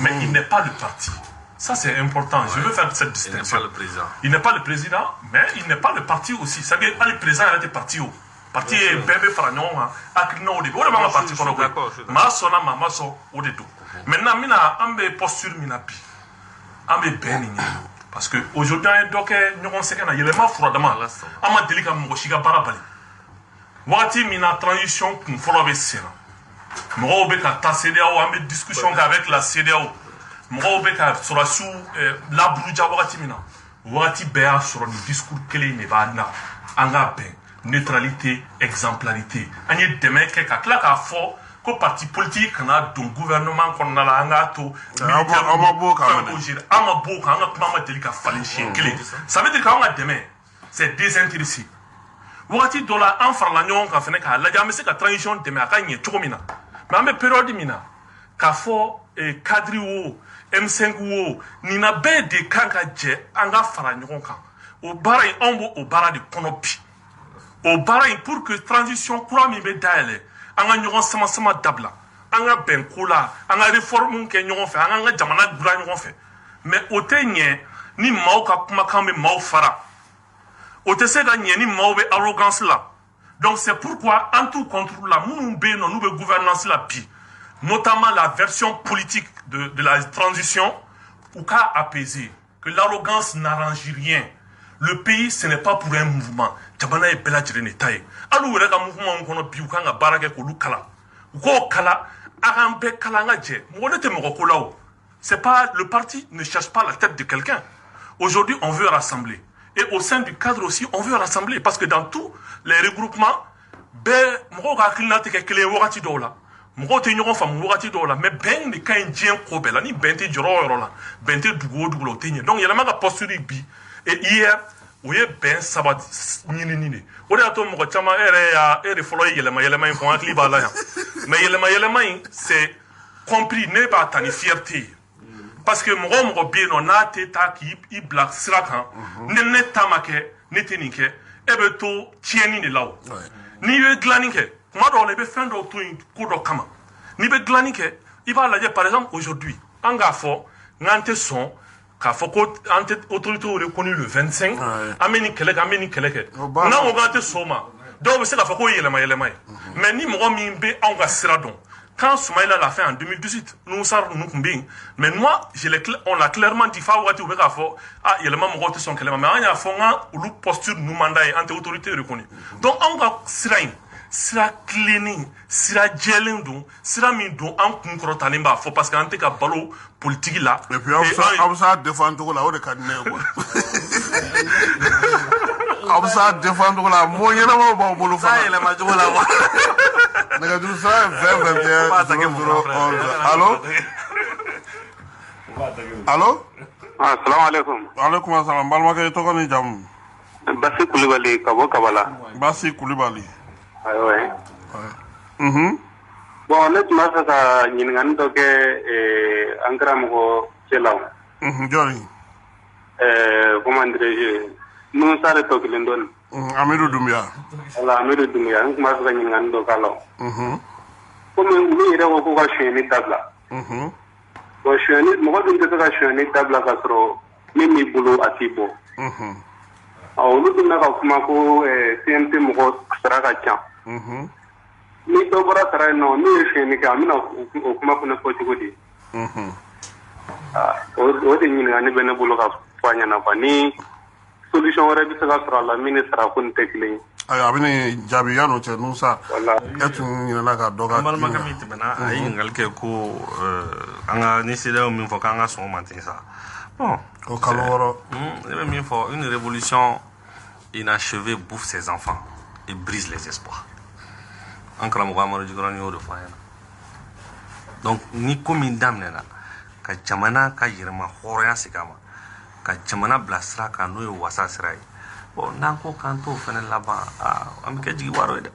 Mais il n'est pas le parti. Ça, c'est important. Je veux faire cette distinction. Il n'est pas le président. Il n'est pas le président, mais il n'est pas le parti aussi. Ça veut dire que le président a été parti. Parti est bébé fragnon. Akino au début. On est pas parti pour le ma sona mama so au début. Maintenant, mina ambe posture minapi. Ambe béni. Parce que aujourd'hui, donc nous on sait qu'il y a les froidement. Ama delika moshiga barabali. Wati mina transition qu'on follow avec ça. Mɔgɔw bɛ ka taa CEDEAO an bɛ discussion kɛ avec la CEDEAO mɔgɔw bɛ ka sɔrɔsiw laburuja wagati min na wagati bɛɛ y'a sɔrɔ nin discours kelen de b'an na an ka bɛn neutralité exemplarité an ye dɛmɛ kɛ ka tila k'a fɔ ko parti politique kana don gouvernement kɔnɔna la an k'a to militaire an ma b'o kan an ka kuma ma deli ka falen siɲɛ kelen ça veut dire k'an ka dɛmɛ c'est désintéressé wagati dɔ la an farala ɲɔgɔn kan fɛnɛ k'a lajɛ an bɛ se ka transition dɛmɛ a ka ɲɛ cogo min na mais an bɛ période min na k'a fɔ cadre wo M5 wo nin na bɛɛ de kan ka jɛ an ka fara ɲɔgɔn kan o baara in anw b'o baara de kɔnɔ bi o baara in pour que transition kura min bɛ dayɛlɛ an ka ɲɔgɔn sama dabila an ka bɛn ko la an ka réforme kɛ ɲɔgɔn fɛ an ka jamana dilan ɲɔgɔn fɛ mais o tɛ ɲɛ ni maaw ka kumakan bɛ maaw fara o tɛ se ka ɲɛ ni maaw bɛ arrogance la donc c'est pourquoi en tout contrôle la minnu bɛ yen nɔ n'u bɛ gouvernance la bi notamment la version politique de la transition ou qu'a apaiser que l'arrogance n'arrange rien le pays ce n'est pas pour un mouvement jamana ye bɛɛ lajɛlen de ta ye hali u yɛrɛ ka mouvement kɔnɔ bi u kan ka baara kɛ k'olu kala u k'o kala a k'an bɛɛ kala an ka jɛ mɔgɔ ne tɛ mɔgɔ ko la o c'est pas le parti ne cherche pas la tête de quelqu'un aujourd'hui on veut rassembler Et au sein du cadre aussi, on veut rassembler. Parce que dans tous les regroupements, ben, mɔgɔw ka hakilina tɛ kɛ kelen ye wagati dɔw la. Mɔgɔw tɛ ɲɔgɔn faamu wagati dɔw la. Mais bɛn de ka ɲi diɲɛ ko bɛɛ la. Ni bɛn tɛ jɔrɔ o yɔrɔ la, bɛn tɛ dugu o dugu la, o tɛ ɲɛ. Donc yɛlɛma ka posture bi. Et hier, o ye bɛn sabati ɲinini de. O de y'a to mɔgɔ caman e de fɔlɔ ye yɛlɛma in fɔ, n hakili b'a la yan. Mais yɛlɛma in, c'est compris, ne b'a ta ni fierté ye. Parce que mɔgɔ bɛ yen nɔ n'a tɛ taa k'i bila sira kan, ni ne ta ma kɛ, ne tɛ nin kɛ, e bɛ to tiɲɛni de la o. N'i ye dilanni kɛ, kuma dɔw la i bɛ fɛn dɔw to yen ko dɔ kama. N'i bɛ dilanni kɛ, i b'a lajɛ par exemple aujourd'hui, an k'a fɔ n'an tɛ sɔn k'a fɔ ko an tɛ autorité reconnue le 25, an bɛ nin kɛlɛ kɛ, an bɛ nin kɛlɛ kɛ. N'an ko k'an tɛ sɔn o ma, dɔw bɛ se k'a fɔ k'o ye yɛlɛma ye. Mais ni mɔgɔ min bɛ anw ka sira dɔn, quand Soumaïla l'a fait en 2018, nous savons mais moi, on l'a clairement dit, yɛlɛma mɔgɔw tɛ sɔn kɛlɛ ma, mais an y'a fɔ n ka olu posture ninnu man d'a ye, an tɛ autorité reconnue. Donc anw ka sira in, sira tilennen, sira jɛlen don, sira min don an kun kɔrɔtalen b'a fɔ parce que an tɛ ka balo politique la. Et puis aw bɛ s'a défendre cogo la, o de ka di ne ye quoi. Aw bɛ s'a défendre cogo la, mɔgɔ ɲɛnamaw b'aw bolo fana. S'a yɛlɛma cogo la quoi. Nɛgɛjuru sira ye 20 21 00 11. Allo? Allo? Assalamu alaikum. Alaikum assalam. Balimakɛ, i tɔgɔ ni jamu? Basi Kulibali ka bɔ Kabala. Basi Kulibali. Ayiwa. Mhm. Bon, ne tun b'a fɛ ka ɲininkali dɔ kɛ an karamɔgɔ cɛla. Jɔnni? Comment dirais-je? Musa de tɔ kelen dɔɔnin. Amidu Dunbiya. Voilà, Amidu Dunbiya. N tun b'a fɛ ka ɲininkali dɔ k'a la. Komi olu yɛrɛ ko k'u ka sonyɛli dabila. Bon, sonyɛli, mɔgɔ dun tɛ se ka sonyɛli dabila k'a sɔrɔ min b'i bolo a t'i bɔ. Olu dun bɛ ka kuma ko CNT mɔgɔ sara ka ca. Ni dɔ bɔra sara yen nɔ, n'u ye sonyɛli kɛ, an bɛna o kuma fana fɔ cogo di? O de ɲininkali bɛ ne bolo ka fɔ a ɲɛna quoi. Ni solution wɛrɛ bɛ se ka sɔrɔ a la min ni sara ko nin tɛ kelen ye. Ayiwa, a bɛ ne jaabi yan'o cɛ Nusa. E tun ɲinɛna ka dɔ ka an balimakɛ min tɛmɛna a ye ɲininkali kɛ ko an ka ni CEDEAO min fɔ k'an ka sɔn o ma ten sa. Bon, o kalo wɔɔrɔ. Ne bɛ min fɔ, une révolution inachevée bouffe ses enfants et brise les espoirs. An karamɔgɔ Amadu Jikɔrɔni y'o de fɔ an ɲɛna. Donc ni ko min daminɛna ka jamana ka yɛrɛma hɔrɔnya segin a ma, ka jamana bila sira kan n'o ye wasa sira ye. Bon, n'an ko k'an t'o fɛnɛ laban, an bɛ kɛ jigibaaro ye dɛ.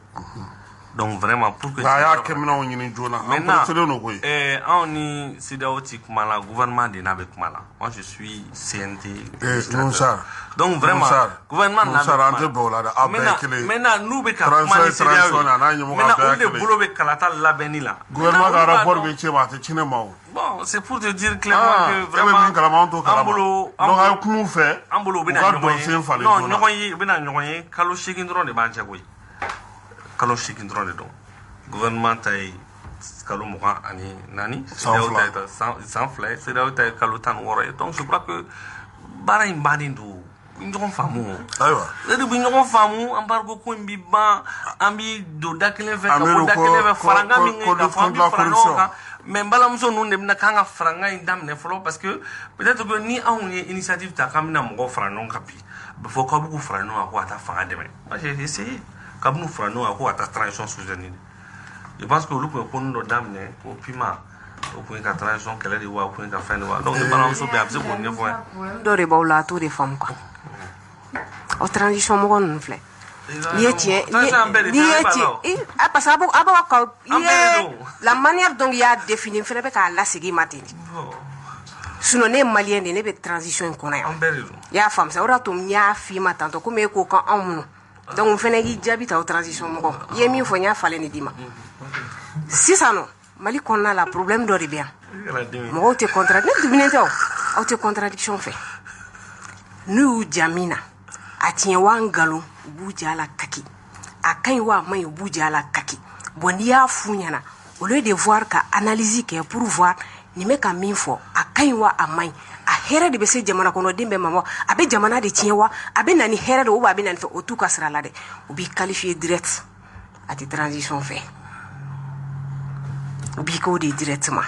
Donc vraiment pour que a y'a kɛminɛw ɲini joona. Maintenant, don koyi. anw ni CEDEAO ti kuma la, gouvernement de n'a bɛ kuma la. Moi je suis CNT. Nusa. Donc vraiment gouvernement n'a bɛ kuma la. Nusa, an tɛ bɛn o la dɛ. A bɛɛ ye kelen ye. Maintenant n'u bɛ ka kuma ni CEDEAO ye, maintenant olu de bolo bɛ kalata labɛnni la. Gouvernement ka rapport bɛ ci ma, a tɛ ci ne ma o. Bon, c'est pour te dire clairement que vraiment an t'o kalama. Donc a ye kuma u fɛ, an bolo u bɛ na ɲɔgɔn ye. Non, ɲɔgɔn ye, u bɛ na ɲɔgɔn ye. Kalo 8 dɔrɔn de b'an cɛ koyi. Kalo 8 dɔrɔn de don. Gouvernement ta ye kalo 24, san fila ye, CEDEAO ta ye kalo 16 ye. Donc je crois que baara in bannen don, ɲɔgɔn faamu. Ayiwa. E de bɛ ɲɔgɔn faamu, embargo ko in bɛ ban, an bɛ don da kelen fɛ ka bɔ da kelen fɛ, faranga min kɛ ka fɔ an bɛ fara ɲɔgɔn kan. Mais n balimamuso ninnu de bɛna k'an ka faranga in daminɛ fɔlɔ parce que peut-être que ni anw ye initiative ta k'an bɛna mɔgɔw fara ɲɔgɔn kan bi, a bɛ fɔ k'aw bɛ k'u fara ɲɔgɔn kan ko ka taa fanga dɛmɛ. Moi j'ai essayé kabini fara ɲɔgɔn kan ko ka taa transition soutenue. Je pense que olu tun ye ko ninnu dɔ daminɛ ko pima o tun ye ka transition kɛlɛ de wa o tun ye ka fɛn de wa donc ni balimamuso bɛ yen a bɛ se k'o ɲɛfɔ yan. Dɔ de b'aw la a t'o de faamu quoi. O transition mɔgɔ ninnu filɛ. N'i ye tiɲɛ parce que a b'aw ka la manière dont i y'a défini fɛnɛ bɛ k'a lasegin ma ten de. Sinon ne ye maliyɛn de ne bɛ transition in kɔnɔ yan. I y'a faamu sa o de y'a to n y'a f'i ma tantôt komi e ko kan anw minnu. Donc n fɛnɛ k'i jaabi ta o transition mɔgɔ. I ye min fɔ n y'a falen de d'i ma. Sisan nɔ Mali kɔnɔna la problème dɔ de bɛ yan. Mɔgɔw tɛ ne duminen tɛ o. Aw tɛ contradiction fɛ. N'u y'u ja min na a tiɲɛ wa ngalon u b'u ja la kaki. A ka ɲi wa a man ɲi u b'u ja la kaki. Bon n'i y'a f'u ɲɛna au lieu de voir ka analyse kɛ pour voir nin bɛ ka min fɔ a ka ɲi wa a man ɲi. A hɛrɛ de bɛ se jamana kɔnɔden bɛɛ ma wa a bɛ jamana de tiɲɛ wa a bɛ na ni hɛrɛ de ou bien a bɛ na ni fɛ o t'u ka sira la dɛ u b'i qualifier direct a tɛ transition fɛ u b'i k'o de directement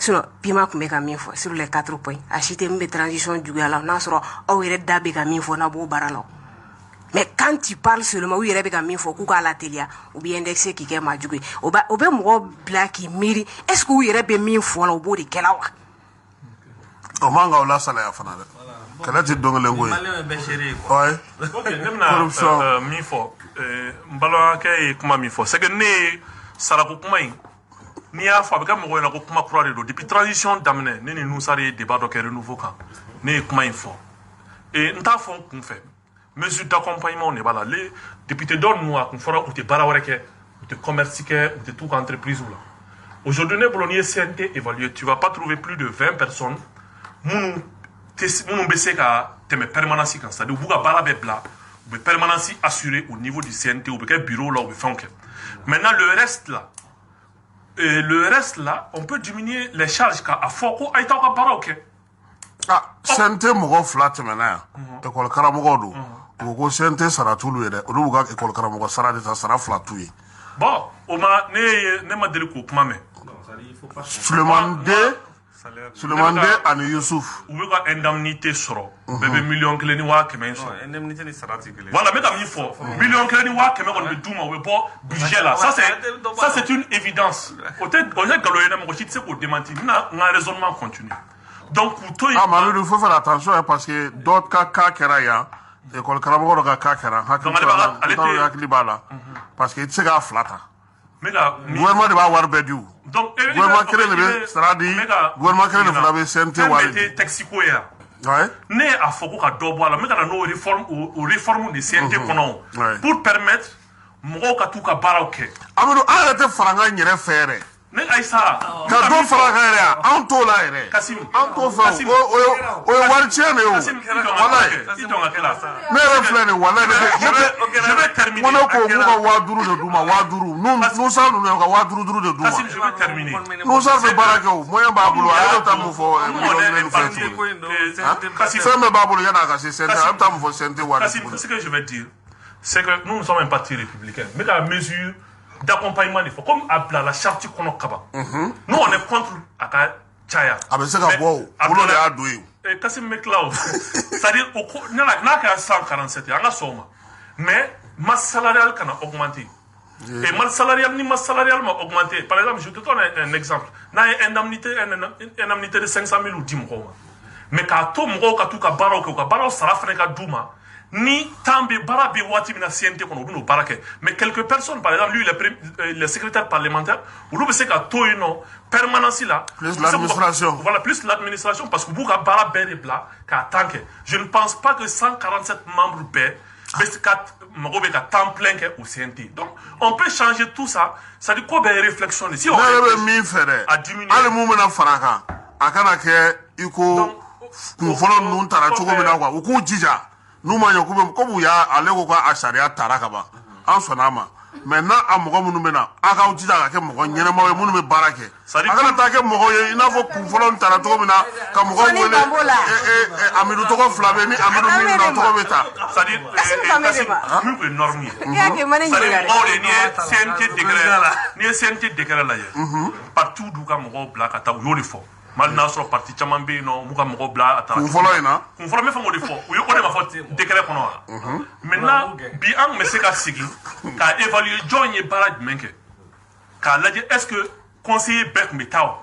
sinon bima kun bɛ ka min fɔ sur les 4 points a si tɛ min bɛ transition juguya la n'a sɔrɔ aw yɛrɛ da bɛ ka min fɔ n'a b'o baara la mais quand tu parles seulement u yɛrɛ bɛ ka min fɔ k'u k'a lateliya u bɛ indexer k'i kɛ maajugu ye o bɛ mɔgɔ bila k'i miiri est ce que u yɛrɛ bɛ min fɔ la u b'o de kɛ la wa o man ka o lasalaya fana dɛ kɛlɛ tɛ don kelen ko ye ok ne bɛna min fɔ n balimakɛ ye kuma min fɔ c'est que ne ye sarako kuma in n'i y'a fɔ a bɛ kɛ mɔgɔw ɲɛna ko kuma kura de don depuis transition daminɛ ne ni Nusari ye débat dɔ kɛ renouveau kan ne ye kuma in fɔ n t'a fɔ n kun fɛ mesure d'accompagnement de b'a la les députés dɔ ninnu a kun fɔra u tɛ baara wɛrɛ kɛ u tɛ commerce kɛ u tɛ t'u ka entreprise la aujourd'hui ne bolo n'i ye CNT évalué tu vas pas trouver plus de 20 personnes minnu bɛ se ka tɛmɛ permanence kan c'est à dire u b'u ka baara bɛɛ bila u bɛ permanence assurée au niveau du CNT u bɛ kɛ bureau la u bɛ fɛnw kɛ maintenant le reste là on peut diminuer les charges k'a fɔ ko a ye t'aw ka baaraw kɛ CNT mɔgɔ 2 tɛmɛna yan école karamɔgɔw don u ko CNT sara t'olu ye dɛ olu b'u ka école karamɔgɔ sara de ta sara 2 t'u ye bon o ma ne ma deli k'o kuma mɛn Sulemande ani Yusuf u bɛ ka indemnité sɔrɔ bɛɛ bɛ $1,000,000 ni $100,000 sɔrɔ indemnité ni sara tɛ kelen voilà n bɛ ka min fɔ $1,000,000 ni $100,000 kɔni bɛ d'u ma u bɛ bɔ budget la ça c'est une évidence o tɛ nkalon ye dɛ mɔgɔ si tɛ se k'o démentir n bɛna n ka raisonnement continuer donc k'u to yen Mamadu il faut faire attention parce que dɔ ka cas kɛra yan école karamɔgɔ dɔ ka cas kɛra hakili b'a la parce que i tɛ se k'a 2 ta gouvernement de b'a wari bɛɛ di donc gouvernement kelen de bɛ sara di gouvernement kelen de fana bɛ CNT wari di texte ko ye yan ne a fɔ ko ka dɔ bɔ a la n bɛ ka na n'o réforme de CNT kɔnɔ pour permettre mɔgɔw ka t'u ka baaraw kɛ Amadu an yɛrɛ tɛ fara an yɛrɛ fɛ yɛrɛ ne Ayisa ka dɔ fara kan yɛrɛ an t'o la yɛrɛ an t'o fɛ o ye wari tiɲɛ de ye o walayi ne yɛrɛ filɛ nin walayi ne ko k'u ka 5000 de d'u ma 5000 Nusa ninnu ka 5000 de d'u ma Nusa bɛ baara kɛ o moyen b'a bolo a yɛrɛ taa mun fɔ million fɛ fɛn bɛɛ b'a bolo yan'a ka se CNT a bɛ taa mun fɔ CNT wari ce que je vais dire c'est que nous sommes un parti républicain mais la mesure d'accompagnement de comme à la charte kɔnɔ kaba nous on est contre a ka caya a bɛ se ka bɔ o bolo de y'a don ye Kassim bɛ tila o c'est-à-dire n'a kɛra 147 ye an ka sɔn o ma mais masse salariale kana augmenter et masse salariale ni masse salariale ma augmenter par exemple je te donne un exemple n'a ye indemnité de 500,000 di mɔgɔw ma mais k'a to mɔgɔw ka t'u ka baaraw kɛ u ka baaraw sara fana ka d'u ma ni temps bɛ baara bɛ waati min na CNT kɔnɔ u bɛ n'o baara kɛ mais quelques personnes par exemple lui les secrétaires parlementaires olu bɛ se ka to yen nɔ permanence la plus l'administration voilà plus l'administration parce que u b'u ka baara bɛɛ de bila k'a temps kɛ je ne pense pas que 147 membres bɛɛ mɔgɔw bɛ ka temps plein kɛ au CNT donc on peut changer tout ça c'est à dire ko bɛɛ ye réflexion de si on ne yɛrɛ bɛ min fɛ dɛ hali mun bɛna fara kan a kana kɛ i ko kunfɔlɔ ninnu tara cogo min na quoi u k'u jija n'u ma ɲɛ komi u y'a ale ko k'a sariya tara ka ban an sɔnna a ma mais n'a a mɔgɔ minnu bɛ na a k'aw jija ka kɛ mɔgɔ ɲɛnamaw ye minnu bɛ baara kɛ a kana taa kɛ mɔgɔ ye i n'a fɔ kunfɔlɔ tara cogo min na ka mɔgɔ wele Amidu tɔgɔ 2 bɛ ni Amidu min na tɔgɔ bɛ ta c'est à dire n'u ye norme ye c'est à dire mɔgɔw de n'i ye CNT décret lajɛ partout d'u ka mɔgɔw bila ka taa u y'o de fɔ mali n'a sɔrɔ parti caman bɛ yen nɔ m'u ka mɔgɔ bila a taara kunfɔlɔ in na kunfɔlɔ bɛ fɛn o de fɔ u ye o de ma fɔ décret kɔnɔ wa maintenant bi an bɛ se ka sigi ka évaluer jɔn ye baara jumɛn kɛ k'a lajɛ est-ce que conseiller bɛɛ tun bɛ taa o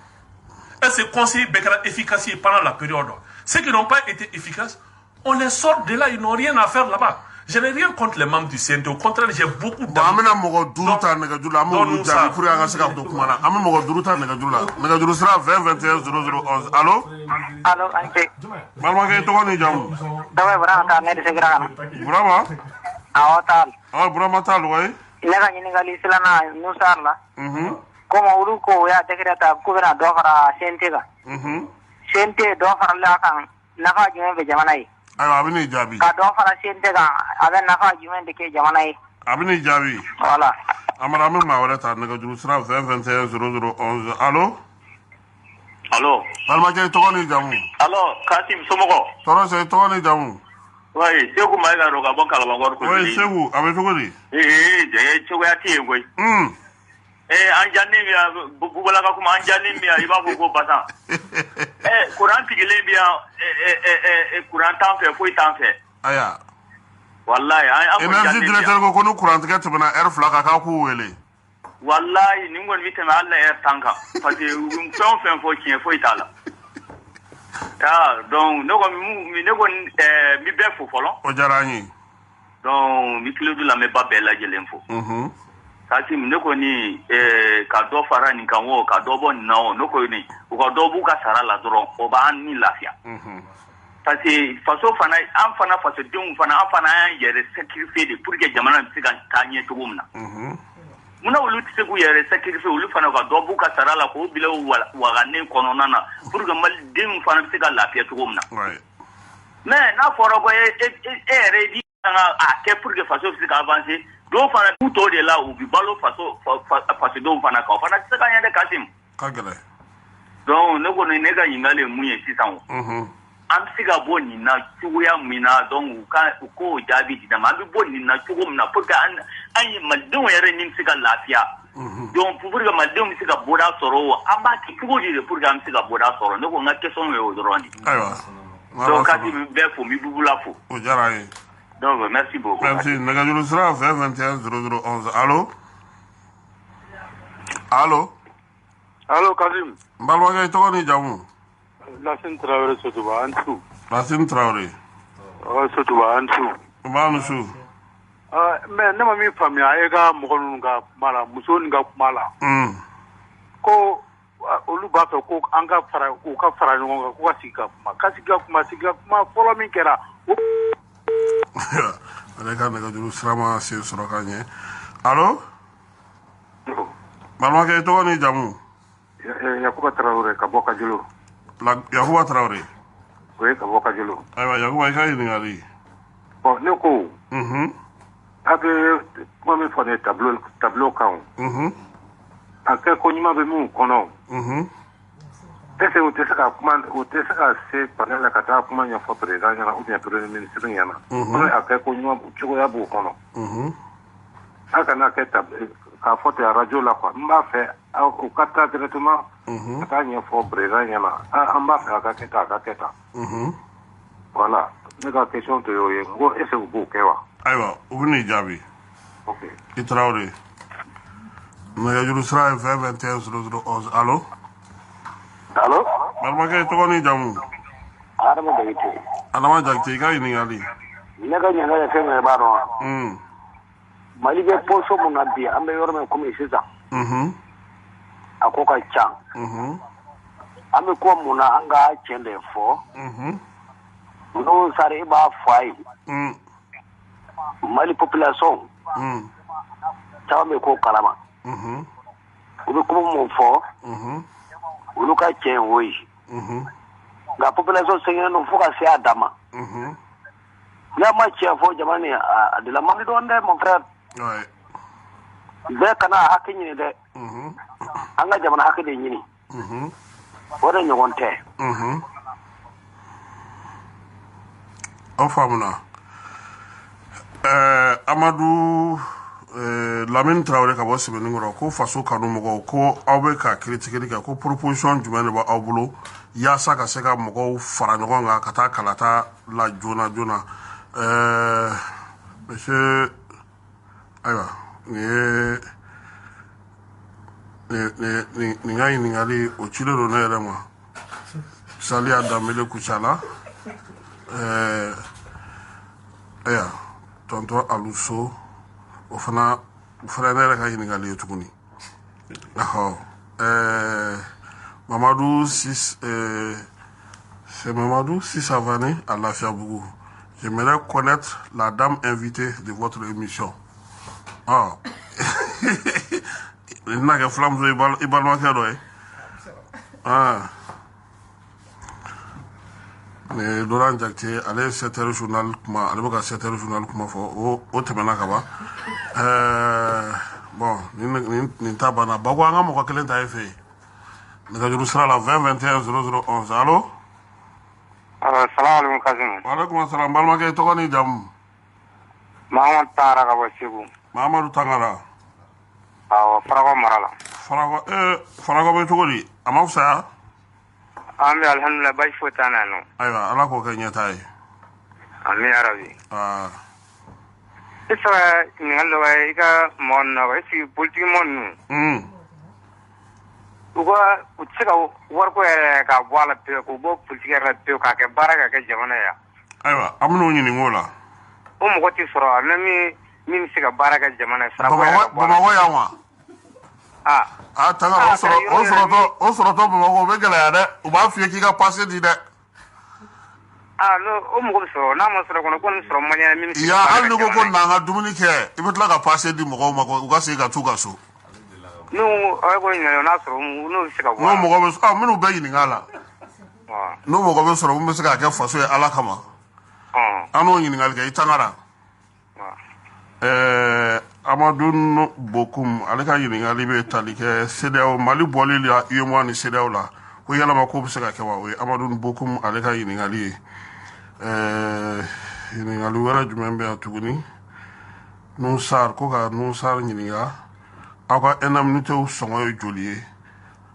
est-ce que conseiller bɛɛ kɛra efficace pendant la période ceux qui n'ont pas été efficaces on les sort de là ils n'ont rien à faire là-bas je n'ai rien contre les membres du CNT au contraire j'ai beaucoup d'amis an bɛna mɔgɔ 5 ta nɛgɛjuru la an b'olu jaabi pour que an ka se ka don kuma na an bɛ mɔgɔ 5 ta nɛgɛjuru la nɛgɛjuru sira 20 21 0011 allo allo ante balimakɛ i tɔgɔ ni jamu dawai Burama Tall ne de segira kana Burama awɔ Tall Burama Tall wayi ne ka ɲininkali filanan Nusar la comme olu ko o y'a décret ta k'u bɛna dɔ fara CNT kan CNT dɔ farala a kan nafa jumɛn bɛ jamana ye ayiwa a bɛ n'i jaabi ka dɔ fara CNT kan a bɛ nafa jumɛn de kɛ jamana ye a bɛ n'i jaabi voilà Amara an bɛ maa wɛrɛ ta nɛgɛjuru sira 20 21 0011 allo allo balimakɛ i tɔgɔ ni jamu allo Kassim somɔgɔ tɔɔrɔ sɛ i tɔgɔ ni jamu oui Segu Mayiga don ka bɔ Kalabankɔrɔ oui Segu a bɛ cogo di jɛgɛ cogoya tɛ yen koyi anjani biya bubula ka kuma anjani biya iba ko basa Quran tigile biya Quran tan fe ko tan fe aya wallahi energy director ko no Quran tigate bana air flaka ka ku wele wallahi ni ngon vitema alla air tanka parce que un fen fo kien fo itala donc ne ko mi be fo folo o jarani donc mi kilo dula me ba bela jelen fo kasi ne ko ni ka do fara ni kan wo ka do bon na o no ko ni o ka do bu ka sara la dron o ba ni lafia parce faso fana an fana faso den fana an fana an yere sacrifice de pour que jamana bi se ka tanye to gumna muna olu tse ku yere sacrifice olu fana ka do bu ka sara la ko bila wa ne kono nana pour que mal den fana bi se ka lafia to gumna mais na foro ko ready a ke pour que faso bi se ka avancer do fana puto de la ubi balo faso do fana ka fana se ka yande kasim kagele donc ne ko ne ga yingale muye sisan am siga boni na chuya mina donc ko jabi dina ma bi boni na chugo mina pour que an maldon yare nim siga lafia donc pour que maldon siga boda soro amba ki chugo di pour que am siga boda soro ne ko ngake son we odoroni aywa donc kati be fo mi bubula fo o jaraye donc merci beaucoup merci Nagajulu sera 21 0011 allo allo allo Kasim mbalwa ga to ni jamu Lassine Traoré Sotuba Ansu Lassine Traoré Sotuba Ansu Manusu mais ne ma mi famia e ga mo ko nga mala muso nga mala ko olu ba to ko anga fara ko ka fara ngo ko siga kuma folo min kera ale ka Nagajulu sirama se sorokanye allo mbalwa ga to ni jamu Yakuba Traoré ka boka julu la Yakuba Traoré oui ka boka julu aywa Yakuba ka ni ngali bon ne ko abe mo mi fone tableau kan ake ko nyima be mu kono ese o tesaka kuma o tesaka se panela kata kuma nya fo president nya ou bien premier ministre nya na ono ake ko nyima chugo ya bu kono aka na ke ka foto ya radio la kwa mba fe o kata directement kata nya fo president nya na mba fe aka keta voilà ne ka question to yo ye ngo ese o bu kewa aywa ubuni jabi okay Traoré Nagajulu sera 21 0011 allo allo mbalwa ga to ni jamu adama da yake alama jakti ka ni ngali ne ga nyanga ya fe me ba no mali be poso mo na bi ambe yor me ko mi sisa akoka cha ame ko mo na anga chende fo no sare ba fai mali population taw me ko kalama ube ko mo fo ulu ka chen woyi la population sengena no foka se adama ya ma chen fo jamani de la mali don de mon frère ouais be kana hakini ne de anga jamana hakini nyini wala nyogonte Ofamuna Amadou Lamine Traoré ka bosse be ngoro ko faso kanu mo ko awbe ka critique ka ko proposition jumene ba awbulo ya saka seka mo fara ngonga kata kalata la jona monsieur aywa ni ngai ni ngali o chilero na era ma sali adamele kuchala aya tonto aluso o fana ne ka ni ngali tukuni Mamadou 6 c'est Mamadou 6 Avané à la Fiabougou. J'aimerais connaître la dame invitée de votre émission. Ah. Il n'a que flamme de Ibalma. Ah. Mais Laurent Jactier, allez, 7h journal, allez, 7h journal, comment faut, au Temena Kaba. Bon, Nintabana, Bagwanga, mon coquelin t'a fait. Nous avons sera la 20 21 0011. Allô? Salam alaikum Kasim. Wa alaikum assalam. Balma ke to ni jam. Mahamad Tara ka Wasibu. Mahamadou Tangara. Farakɔ mara la. Farakɔ bɛ cogo di? A ma fisa? An bɛ alhamdulilayi basi foyi t'an na yan nɔ. Ayiwa Ala k'o kɛ ɲɛtaa ye. Ami yarabi. I fɛ ka ɲininkali dɔ kɛ i ka mɔgɔ ninnu na wa? Est ce que politique mɔgɔ ninnu. U tɛ se ka wariko yɛrɛ k'a bɔ a la pewu, k'u bɔ politique yɛrɛ la pewu, k'a kɛ baara ka kɛ jamana ye. Ayiwa an bɛn'o ɲininka o la. O mɔgɔ tɛ sɔrɔ a min bɛ se ka baara kɛ jamana ye. Bamakɔ yan wa? Tanga o sɔrɔtɔ Bamakɔ o bɛ gɛlɛya dɛ. U b'a f'i ye k'i ka passe di dɛ. O mɔgɔ bɛ sɔrɔ n'a ma sɔrɔ kɔnɔ ko nin sɔrɔ man ɲɛ min. Hali ni ko ko n'an ka dumuni kɛ i bɛ tila ka passe di mɔgɔw ma u ka segin ka t'u ka so. N'u aw ko ɲininkali n'a sɔrɔ n'u bɛ se ka bɔ. N'o mɔgɔ bɛ minnu bɛɛ ɲininka a la. N'o mɔgɔ bɛ sɔrɔ mun bɛ se k'a kɛ faso ye Ala kama. An n'o ɲininkali kɛ i tangara. Amadu Bokum ale ka ɲininkali bɛ tali kɛ CEDEAO Mali bɔli la UEMOA ni CEDEAO la ko yalama ko bɛ se ka kɛ wa? O ye Amadu Bokum ale ka ɲininkali ye. Ɲininkali wɛrɛ jumɛn bɛ yan tuguni? Nusar ko ka Nusar ɲininka aw ka indemnités sɔngɔ ye joli ye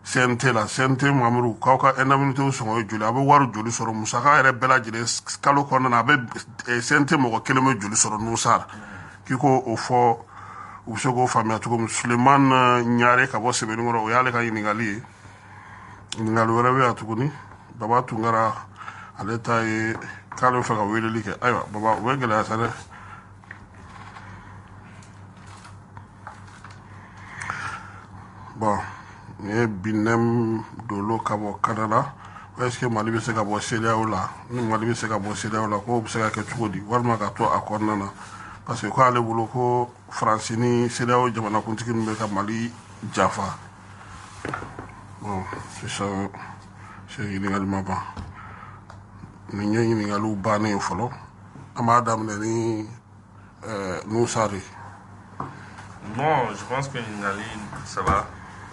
CNT la? CNT Mamuru k'aw ka indemnités sɔngɔ ye joli? A bɛ wari joli sɔrɔ? Musaka yɛrɛ bɛɛ lajɛlen kalo kɔnɔna na a bɛ CNT mɔgɔ kelen bɛ joli sɔrɔ? Nusar k'i ko o fɔ u bɛ se k'o faamuya cogo min. Sulemani Ɲare ka bɔ Sɛbɛnnikɔrɔ o y'ale ka ɲininkali ye. Ɲininkali wɛrɛ bɛ yan tuguni. Baba Tunkara ale ta ye k'ale bɛ fɛ ka weleli kɛ. Ayiwa Baba o bɛ gɛlɛya sa dɛ. Bon nin ye Binem Dolo ka bɔ Kanada. Est-ce que Mali bɛ se ka bɔ CEDEAO la? Ni Mali bɛ se ka bɔ CEDEAO la k'o bɛ se ka kɛ cogo di? Walima ka to a kɔnɔna na? Parce que k'ale bolo ko Faransi ni CEDEAO jamanakuntigi ninnu bɛ ka Mali janfa. Bon sisan se ɲininkali ma ban. Nin ye ɲininkaliw bannen fɔlɔ. An b'a daminɛ ni Nusari. Bon, je pense que ɲininkali ça va.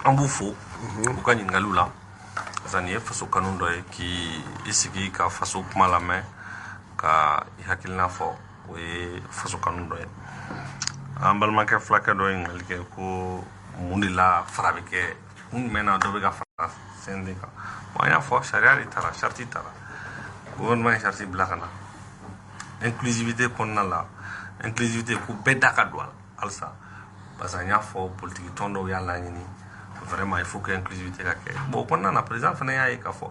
An b'u fo u ka ɲininkaliw la. Parce que nin ye faso kanu dɔ ye k'i sigi ka faso kuma lamɛn ka i hakilina fɔ. O ye faso kanu dɔ ye. An balimakɛ fulakɛ dɔ ye ɲininkali kɛ ko mun de la fara bɛ kɛ kun jumɛn na dɔ bɛ ka fara CNT kan. Bon an y'a fɔ sariya de taara charte taara gouvernement ye charte bila ka na inclusivité kɔnɔna la inclusivité ko bɛɛ da ka don a la halisa parce que an y'a fɔ politiki tɔn dɔw y'a laɲini vraiment il faut que inclusivité ka kɛ bon o kɔnɔna na président fana y'a ye k'a fɔ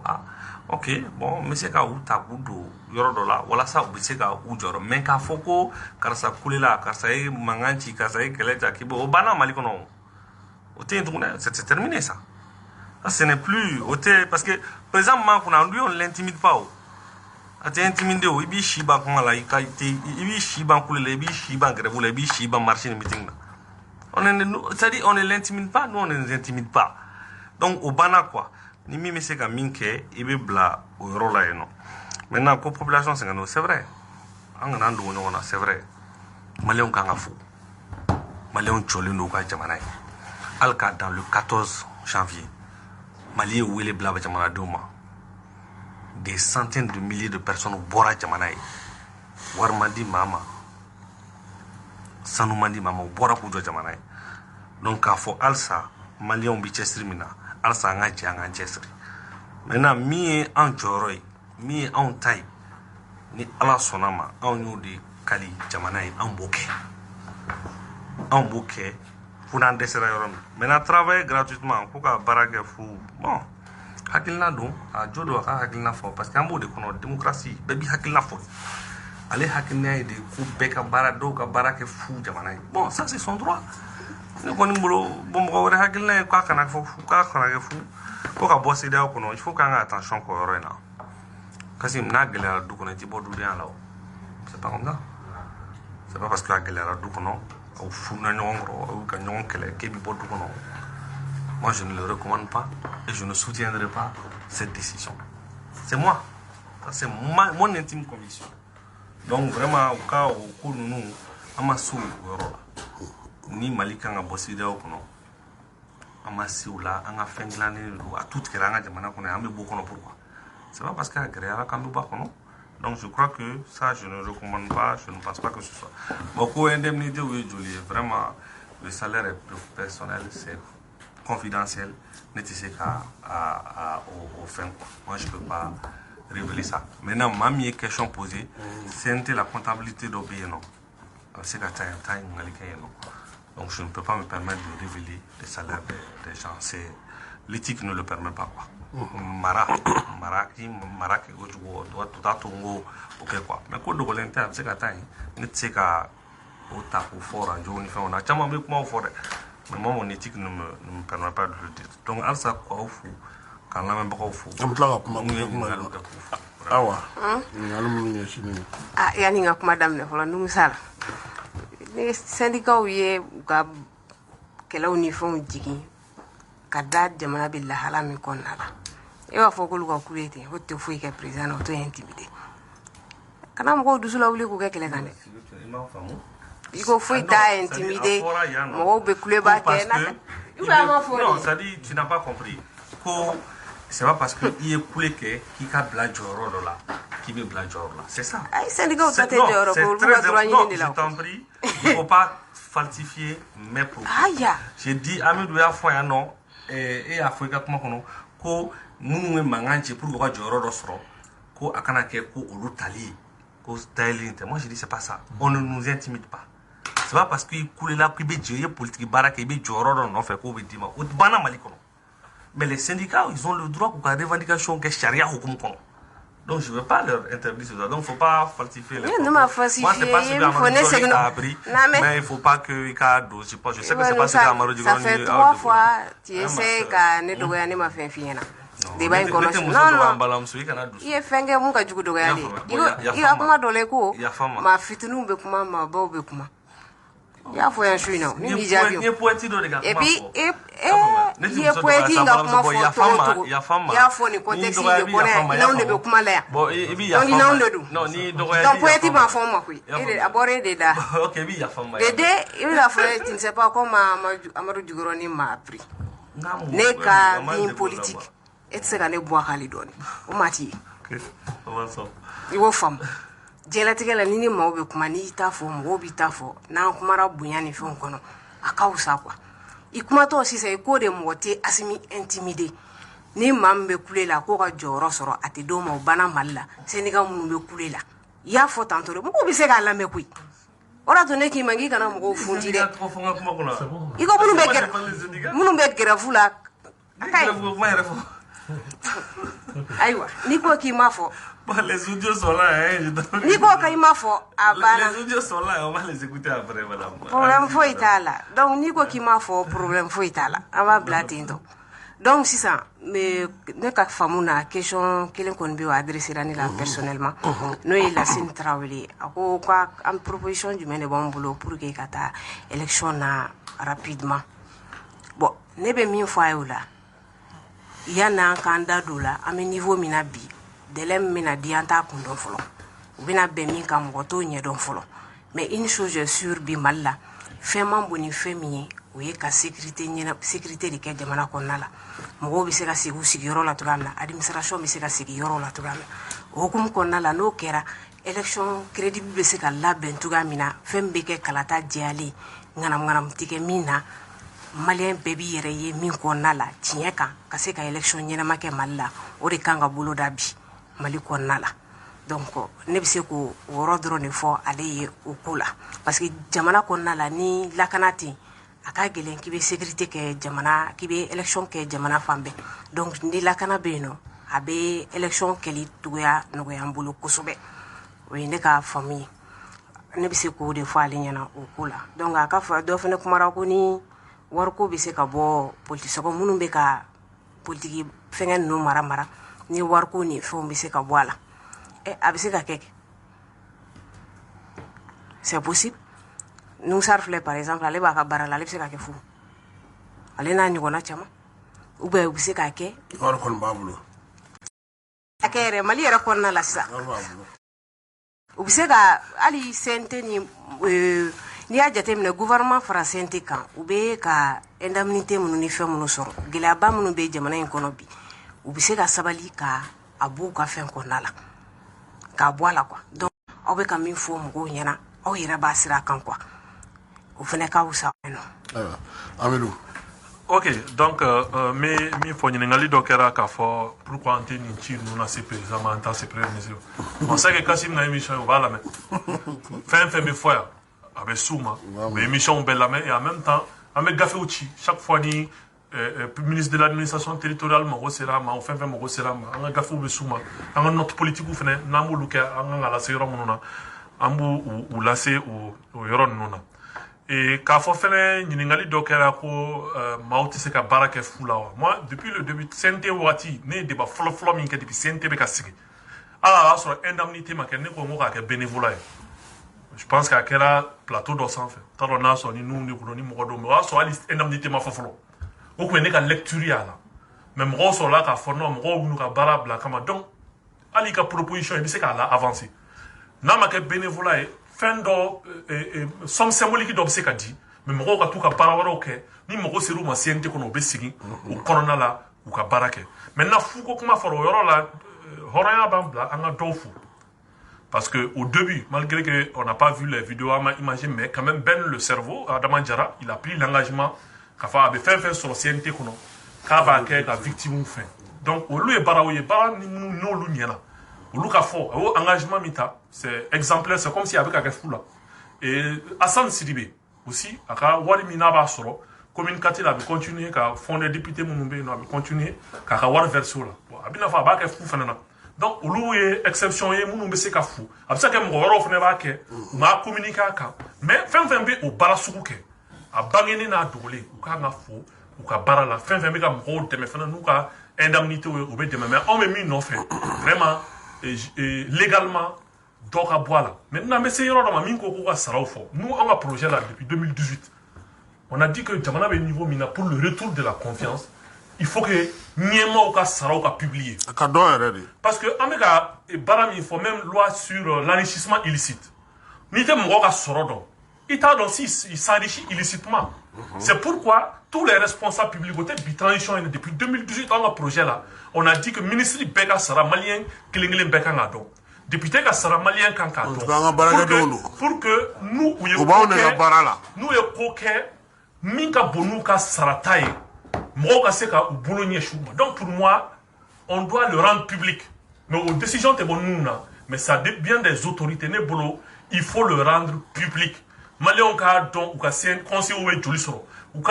ok bon n bɛ se ka u ta k'u don yɔrɔ dɔ la walasa u bɛ se ka u jɔyɔrɔ mais k'a fɔ ko karisa kulela karisa ye mankan ci karisa ye kɛlɛ ja k'i bɔ o banna Mali kɔnɔ o tɛ yen tuguni c'est terminé ça ce n'est plus o tɛ parce que président min b'an kunna lui on l'intimide pas o a tɛ intimider o i b'i si ban kɔngɔ la i b'i si ban kule la i b'i si ban grève la i b'i si ban marché ni meeting na c'est-à-dire on ne l'intimide pas nous on ne les intimide pas donc au banna quoi ni min bɛ se ka min kɛ i bɛ bila o yɔrɔ la yen nɔ maintenant ko population sɛgɛnna c'est vrai an kana an dogo ɲɔgɔn na c'est vrai maliyɛnw kan ka fo maliyɛnw jɔlen don u ka jamana ye hali ka dans le 14 janvier Mali ye wele bila jamanadenw ma des centaines de milliers de personnes bɔra jamana ye wari man di maa ma sanu man di maa ma u bɔra k'u jɔ jamana ye donc k'a fɔ halisa maliyɛnw bɛ cɛsiri min na halisa an ka jɛ an k'an cɛsiri maintenant min ye an jɔyɔrɔ ye min ye anw ta ye ni ala sɔnna ma anw y'o de kali jamana ye anw b'o kɛ fo n'an dɛsɛra yɔrɔ min maintenant travailler gratuitement ko ka baara kɛ fu bon hakilina don a jo don a ka hakilina fɔ parce que an b'o de kɔnɔ démocratie bɛɛ b'i hakilina fɔ ale hakilina ye de ko bɛɛ ka baara dɔw ka baara kɛ fu jamana ye bon ça c'est son droit ne kɔni bolo bon mɔgɔ wɛrɛ hakilina ye k'a kana kɛ fu ko ka bɔ CEDEAO kɔnɔ il faut k'an ka attention k'o yɔrɔ in na kasi n'a gɛlɛyara du kɔnɔ i tɛ bɔ dudenya la o c'est pas comme ça c'est pas parce que a gɛlɛyara du kɔnɔ aw funna ɲɔgɔn kɔrɔ aw ka ɲɔgɔn kɛlɛ k'e bɛ bɔ du kɔnɔ moi je ne le recommande pas et je ne soutiendrai pas cette décision c'est moi ça c'est mon intime conviction donc vraiment u ka o ko ninnu an ma se o yɔrɔ la ni Mali kan ka bɔ CEDEAO kɔnɔ an ma se o la an ka fɛn dilannen don a tu tigɛra an ka jamana kɔnɔ an bɛ bɔ kɔnɔ pourquoi c'est pas parce que a gɛlɛyara k'an bɛ bɔ a kɔnɔ donc je crois que ça je ne recommande pas je ne pense pas que ce soit bon ko indemnité o ye joli ye vraiment le salaire est personnel, c'est confidentiel, n'est qu'à au fin. Moi, je ne peux pas révéler ça. Maintenant, ma question posée, c'est la comptabilité d'obéir, non. C'est la taille, donc je ne peux pas me permettre de révéler les salaires des gens. L'éthique ne le permet pas, quoi. Maraki, tout à Tongo, ok, quoi. Mais quand on est c'est la taille, n'est qu'à au tape au fort, en jaune, on a jamais vu comment au fort. Mais moi, mon éthique ne me permet pas de le dire. Donc, à ça, quoi, au fou, quand la même pas au fou. Yani nga kuma damne folo ndu misala ni syndicat ye ga kelaw ni fon jigi ka da jamana billah hala mi konnala e wa fo ko lu ka kulete hotte fu ke président auto intimidé kana mo ko dusula wuli ko ke kele kan de iko fu ta intimidé mo be kule ba ke na non ça dit tu n'as pas compris ko c'est pas parce que il est coulé que qui a blajoro là qui veut blajoro là c'est ça c'est très important je t'en prie il faut pas falsifier mes propos j'ai dit Amidou ya fo ya non et Afrika comment kono ko munu manganche pour ko joro do soro ko akana ke ko olutali ko styling moi je dis c'est pas ça on ne nous intimide pas c'est pas parce qu'il coule là qui be jeye politique baraka be joro do non fait ko be dima o bana malikono. Mais les syndicats, ils ont le droit pour la revendication que charia ou comme quoi. Donc je ne veux pas leur interdire ça. Donc il ne faut pas falsifier les propos. Moi, ce n'est pas ce que Amadou Djoli a appris. Mais il ne faut pas qu'il y ait d'autres. Je sais que ce n'est pas ce que Amadou Djoli a appris. Ça fait 3 fois tu essaies que ne doit pas faire finir. Débat non, il est fait que mon gars du doit aller. Il a comment dans les cours. Ma fitnou be comment ma beau be comment. Ya fo ya shui no ni bijabi ni poeti do daga e bi ye poeti nga kuma fo ya fo ni contexte de kone na onde be kuma la bo e bi ya fama na onde do non ni do ya donc poeti ma fo ma kui e abore de da OK bi ya fama de il a fait tu ne sais pas comment Amadou Djigoro ni m'a appris ne ka ni politique et c'est ne bois khali doni o mati comment ça il wo femme jelatigɛ la ni maaw be kuma ni ta fɔ mɔgɔw bi ta fɔ n'an kumara bonya ni fɛnw kɔnɔ a ka wusa quoi i kumatɔ sisan i ko de mɔgɔ tɛ asimi intimidé ni maa min bɛ kule la k'o ka jɔyɔrɔ sɔrɔ a tɛ d'o ma o banna mali la syndicat minnu bɛ kule la i y'a fɔ tantôt de mɔgɔw bɛ se k'a lamɛn koyi o de y'a to ne k'i ma k'i kana mɔgɔw funti dɛ i ko minnu bɛ grève la a ka ɲi ayiwa n'i ko k'i ma fɔ les audios sont là, hein. Nico Kaima for les audios sont là, on va les écouter après, madame. Problème faut itala. Donc Nico Kima for problème faut itala. On va blatindo. Donc c'est ça. Mais ne ka famuna question kelen kon bi adresser la personnellement. No il a sin travailler. Ako quoi en proposition du mene bon boulot pour que kata élection na rapidement. Bon, ne be min fa yola. Yana candidat dola à niveau mina bi. Delem mina dianta kundon folo ubina be min ka mɔgɔ to ɲɛdɔn fɔlɔ mais une chose est sûre bi mali la fɛn man bon ni fɛn min ye o ye ka sécurité de kɛ jamana kɔnɔna la mɔgɔw bɛ se ka sigi u sigiyɔrɔ la cogoya min na administration bɛ se ka sigi yɔrɔ la cogoya min na o hukumu kɔnɔna la n'o kɛra élection crédible bɛ se ka labɛn cogoya min na fɛn bɛ kɛ kalata jɛyalen ŋanamu tɛ kɛ min na malien bɛɛ b'i yɛrɛ ye min kɔnɔna la tiɲɛ kan ka se ka élection ɲɛnama kɛ mali la o de kan ka bolo da bi mali kɔnɔna la donc ne bɛ se k'o yɔrɔ dɔrɔn de fɔ ale ye o ko la parce que jamana kɔnɔna la ni lakana tɛ a ka gɛlɛn k'i bɛ sécurité kɛ jamana k'i bɛ élection kɛ jamana fan bɛɛ donc ni lakana bɛ yen nɔ a bɛ élection kɛli cogoya nɔgɔya an bolo kosɛbɛ o ye ne ka faamu ye ne bɛ se k'o de fɔ ale ɲɛna o ko la donc a ka fɔ dɔ fana kumara ko ni wariko bɛ se ka bɔ politisɔgɔ minnu bɛ ka politiki fɛngɛ ninnu mara ni wariko ni fɛnw bɛ se ka bɔ a la a bɛ se ka kɛ c'est possible Nusar filɛ par exemple ale b'a ka baara la ale bɛ se ka kɛ fu ale n'a ɲɔgɔnna caman ou bien u bɛ se ka kɛ wari kɔni b'a bolo a kɛ yɛrɛ mali yɛrɛ kɔnɔna la sisan u bɛ se ka hali CNT ni n'i y'a jateminɛ gouvernement fara CNT kan u bɛ ka indemnité minnu ni fɛn minnu sɔrɔ gɛlɛyaba minnu bɛ jamana in kɔnɔ bi u bɛ se ka sabali ka a b'u ka fɛn kɔnɔna la k'a bɔ a la quoi donc aw bɛ ka min fɔ mɔgɔw ɲɛna aw yɛrɛ b'a sira kan quoi o fana ka wusa no Amelou. Ok, donc, mais il faut que dokera ka fo pourquoi on tient une nous na ces président manta ces présidents. On sait que Kassim na émission on va la mettre. Fin me fois avec Souma, mais émission belle la main et en même temps avec Gafé Ouchi chaque fois ni ministre de l'administration territoriale mo sera ma enfin mo sera ma anga Gafé be Souma anga notre politique ou fene na mo luka anga la sera monona ambu ou lassé ou yoron nona. Et quand on fait une dokera ko mauti se ka baraka fulawa. Moi depuis le début sente wati ne débat flop min ke depuis sente be ka sigi. Ah sur indemnité ma ken ko ngoka ke bénévolat. Je pense qu'à quel plateau d'Ossan fait. Tant on a son nous ni mo do mo so ali indemnité ma fofolo. O ko ne ka lecture là. Même ro so la ka fono mo ro nu ka barabla kama donc ali ka proposition e bi se ka la avancer. Na ma ke bénévolat fin do somme symbolique do se ka di mais mo ka tout ka barawaro ke ni mo se ru ma siente ko no be sigi o corona la ou ka barake. Maintenant fou ko kuma foro yoro la horaya bambla anga dofu. Parce que au début, malgré qu'on n'a pas vu les vidéos, on m'a imaginé, mais quand même, Ben, le cerveau, Adam Djara, il a pris l'engagement qu'il a fait sur le CNT, qu'il a fait la victime. Donc, au lieu de baraouiller, nous, au lieu de faire engagement, c'est exemplaire, c'est comme s'il y avait quelque chose là. Et Hassan Sidibé, aussi, à Wari Minaba Soro, communicateur, il a continué, à fonder député Mounoumbe, il a continué, à Wari Verso là. Il a fait quelque chose. Donc, il y a exception, il y a des gens qui sont fous. Après ça, il y a des gens qui sont communiqués. Mais, fin fin bi au barasuke. A bangene na dole, ou ka nga fou, ou ka barala. Fin fin bi ka mro teme fana nou ka indemnité ou be teme. Mais on me mis non fait. Vraiment, légalement, donc à boire là. Maintenant, mais c'est yoro ma minko ko ka sarau fo. Nous, on a un projet là depuis 2018. On a dit que Djamana be niveau mina pour le retour de la confiance. Il faut que Niema ou Sarauka publié. Parce que Amega et Barami, il faut même loi sur l'enrichissement illicite. Nite Mwoka Sorodon. Il t'a donc il s'enrichit illicitement. C'est pourquoi tous les responsables publics depuis 2018 dans le projet là, on a dit que le ministre Beka sera malien, Kilingling Beka Ngadon. Député sera malien Kankadon. Pour que nous, nous, Minka Bonuka Sarataye. Donc pour moi, on doit le rendre public. Mais aux décisions, mais ça dépend des autorités. Il faut le rendre public. Malien donc conseil ou julisoro ou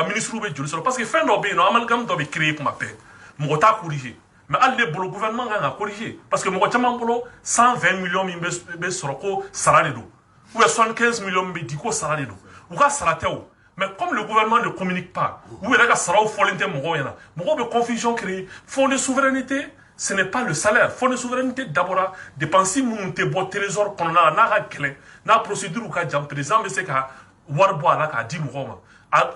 ministre ou julisoro parce que fin d'obé non amalgame doit créer comme appel. Mon corriger. Mais le gouvernement a corrigé parce que mon 120 millions de soroko saraledo ou 75 millions de diko saraledo ou ka sarateo. Mais comme le gouvernement ne communique pas, où il y a des confusion créée, fonds de souveraineté, ce n'est pas le salaire. Fonds de souveraineté, d'abord, dépenser mon trésor qu'on a, na procédure ou qu'a président, mais c'est qu'à warboa là, qu'à 10 mois.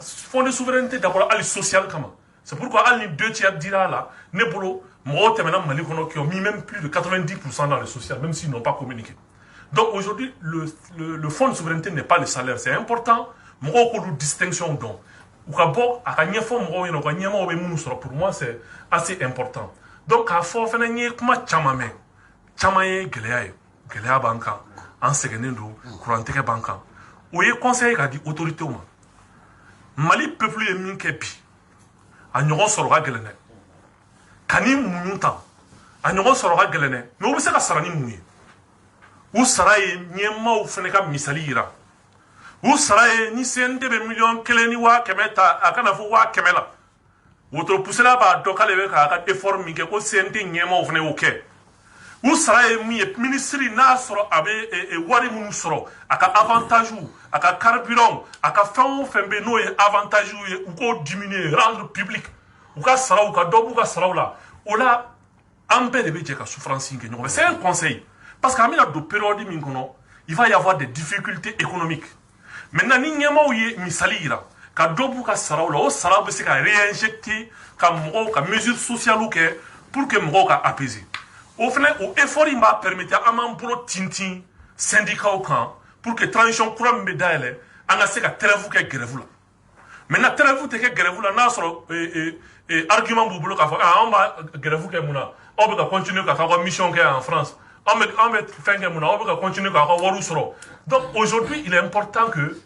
Fonds de souveraineté, d'abord, à social, comment. C'est pourquoi, à 2 tiers d'ira là, nebolo, moi, qui ont mis même plus de 90% dans le social, même s'ils n'ont pas communiqué. Donc aujourd'hui, le fonds de souveraineté n'est pas le salaire. C'est important. Pour distinction donc pour moi c'est assez important donc à fort faire kuma chamame chamaye gelea banka en segenendo couranteke banka oye conseil ka di autorité ma Mali peuple est min kepi a ñogo soro ga gelene kani munyuta a ñogo soro ga gelene mais o be se ka sarani munye ou saraye nyema ou fene ka misali yira ou saraye ni sende be million keleni wa kemeta akana fo wa kemela woto pusela ba do kale be ka effort mi ke ko sende nyema ou fene oke ou saraye mi ministry na soro abe wari munu soro aka avantage ou aka carburant aka fon fembe no avantage ou ko diminuer rendre public ou ka sara ou ka do ou ka sara la o la ambe de be je ka souffrance ngi no c'est un conseil parce que amina do période mi kono il va y avoir des difficultés économiques. Maintenant, ni nyama ou ye misali ira ka dobu ka saraw la o saraw be se ka réinjecter ka mo ka mesure sociale ou que pour que mo ka apaiser. Au final, au effort il m'a permis à m'embrouiller tintin syndicat au camp pour que transition courant me daile anga se ka trêve que grève la. Maintenant trêve te que grève la na so argument bubulo ka fa on va grève que muna on va continuer ka fa mission que en France. On va continuer à avoir. Donc aujourd'hui, il est important que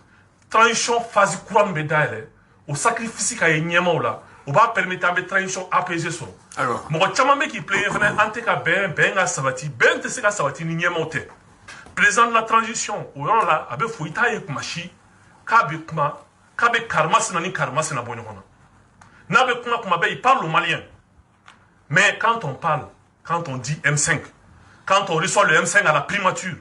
transition phase courant bɛ dayɛlɛ o sacrifice ka ye ɲɛmaw la o b'a permettre an bɛ transition apaisée sɔrɔ mɔgɔ caman bɛ k'i plaigner fɛnɛ an tɛ ka bɛn ka sabati bɛn tɛ se ka sabati ni ɲɛmaw tɛ président de la transition o yɔrɔ la a bɛ fo i t'a ye kuma si k'a bɛ kuma k'a bɛ karimasina ni karimasina bɔ ɲɔgɔn na n'a bɛ kuma bɛɛ il parle aux Maliens mais quand on parle quand on dit M5 quand on reçoit le M5 à la primature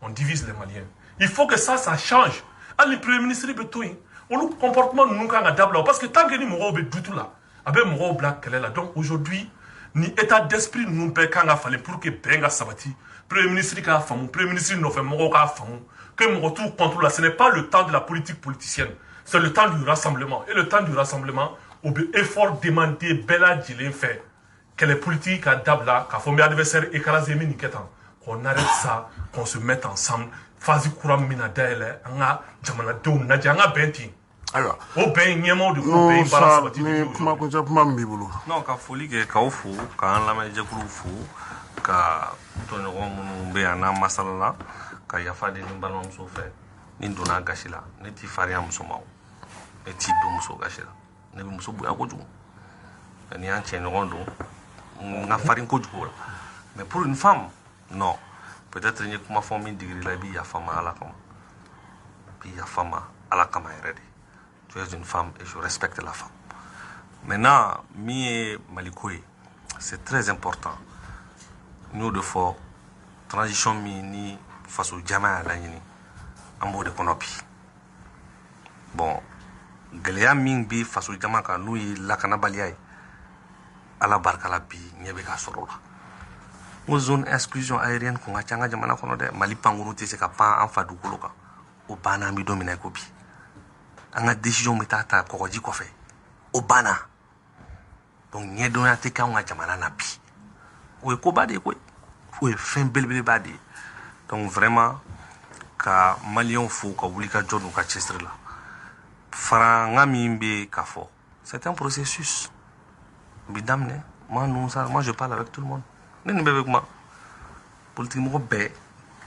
on divise les Maliens il faut que ça change hali premier ministre bɛ to yen olu comportement ninnu kan ka dabila parce que tant que ni mɔgɔw bɛ dutu la a bɛ mɔgɔw bila kɛlɛ la donc aujourd'hui ni état d'esprit ninnu bɛɛ kan ka falen pour que bɛn ka sabati premier ministre k'a faamu premier ministre nɔfɛ mɔgɔw k'a faamu que mɔgɔ t'u contre la ce n'est pas le temps de la politique politicienne c'est le temps du rassemblement et le temps du rassemblement o bɛ effort demander bɛɛ lajɛlen fɛ kɛlɛ politique ka dabila k'a fɔ n bɛ adversaire écraser min nin kɛ tan qu'on arrête ça qu'on se mette ensemble phase courant min na dayɛlɛ an ka jamanadenw lajɛ an ka bɛn ten ayiwa o bɛn ɲɛmaw de ko bɛn baara sabati ni kuma kuncɛ kuma min b'i bolo non ka foli kɛ k'aw fo k'an lamɛnjɛkuluw fo ka tɔɲɔgɔn minnu bɛ yan n'an masalala ka yafa deli n balimamuso fɛ ni n donna gasi la ne t'i farinya muso ma o ne t'i don muso gasi la ne bɛ muso bonya kojugu ni y'an cɛɲɔgɔn don n ka farin kojugu o la mais pour une femme non peut-être n ye kuma fɔ min digir'i la i b'i yafa ma ala kama i b'i yafa ma ala kama yɛrɛ de tu es une femme et je respecte la femme maintenant min ye maliko ye c'est très important n y'o de fɔ transition min ni faso jama y'a laɲini an b'o de kɔnɔ bi bon gɛlɛya min bɛ faso jama kan n'o ye lakanabaliya ye ala barika la bi ɲɛ bɛ k'a sɔrɔ o la n ko zone exclusion aérienne kun ka ca an ka jamana kɔnɔ dɛ mali pankuru tɛ se ka pan an fa dugukolo kan o banna an bɛ don min na i ko bi an ka décision bɛ taa ta kɔgɔji kɔfɛ o banna donc ɲɛdɔnya tɛ kɛ anw ka jamana na bi o ye koba de ye koyi o ye fɛn belebeleba de ye donc vraiment ka maliyɛnw fo ka wuli ka jɔ n'u ka cɛsiri la faranga min bɛ k'a fɔ c'est un processus bi daminɛ moi je parle avec tout le monde ne ni bɛɛ bɛ kuma politique mɔgɔ bɛɛ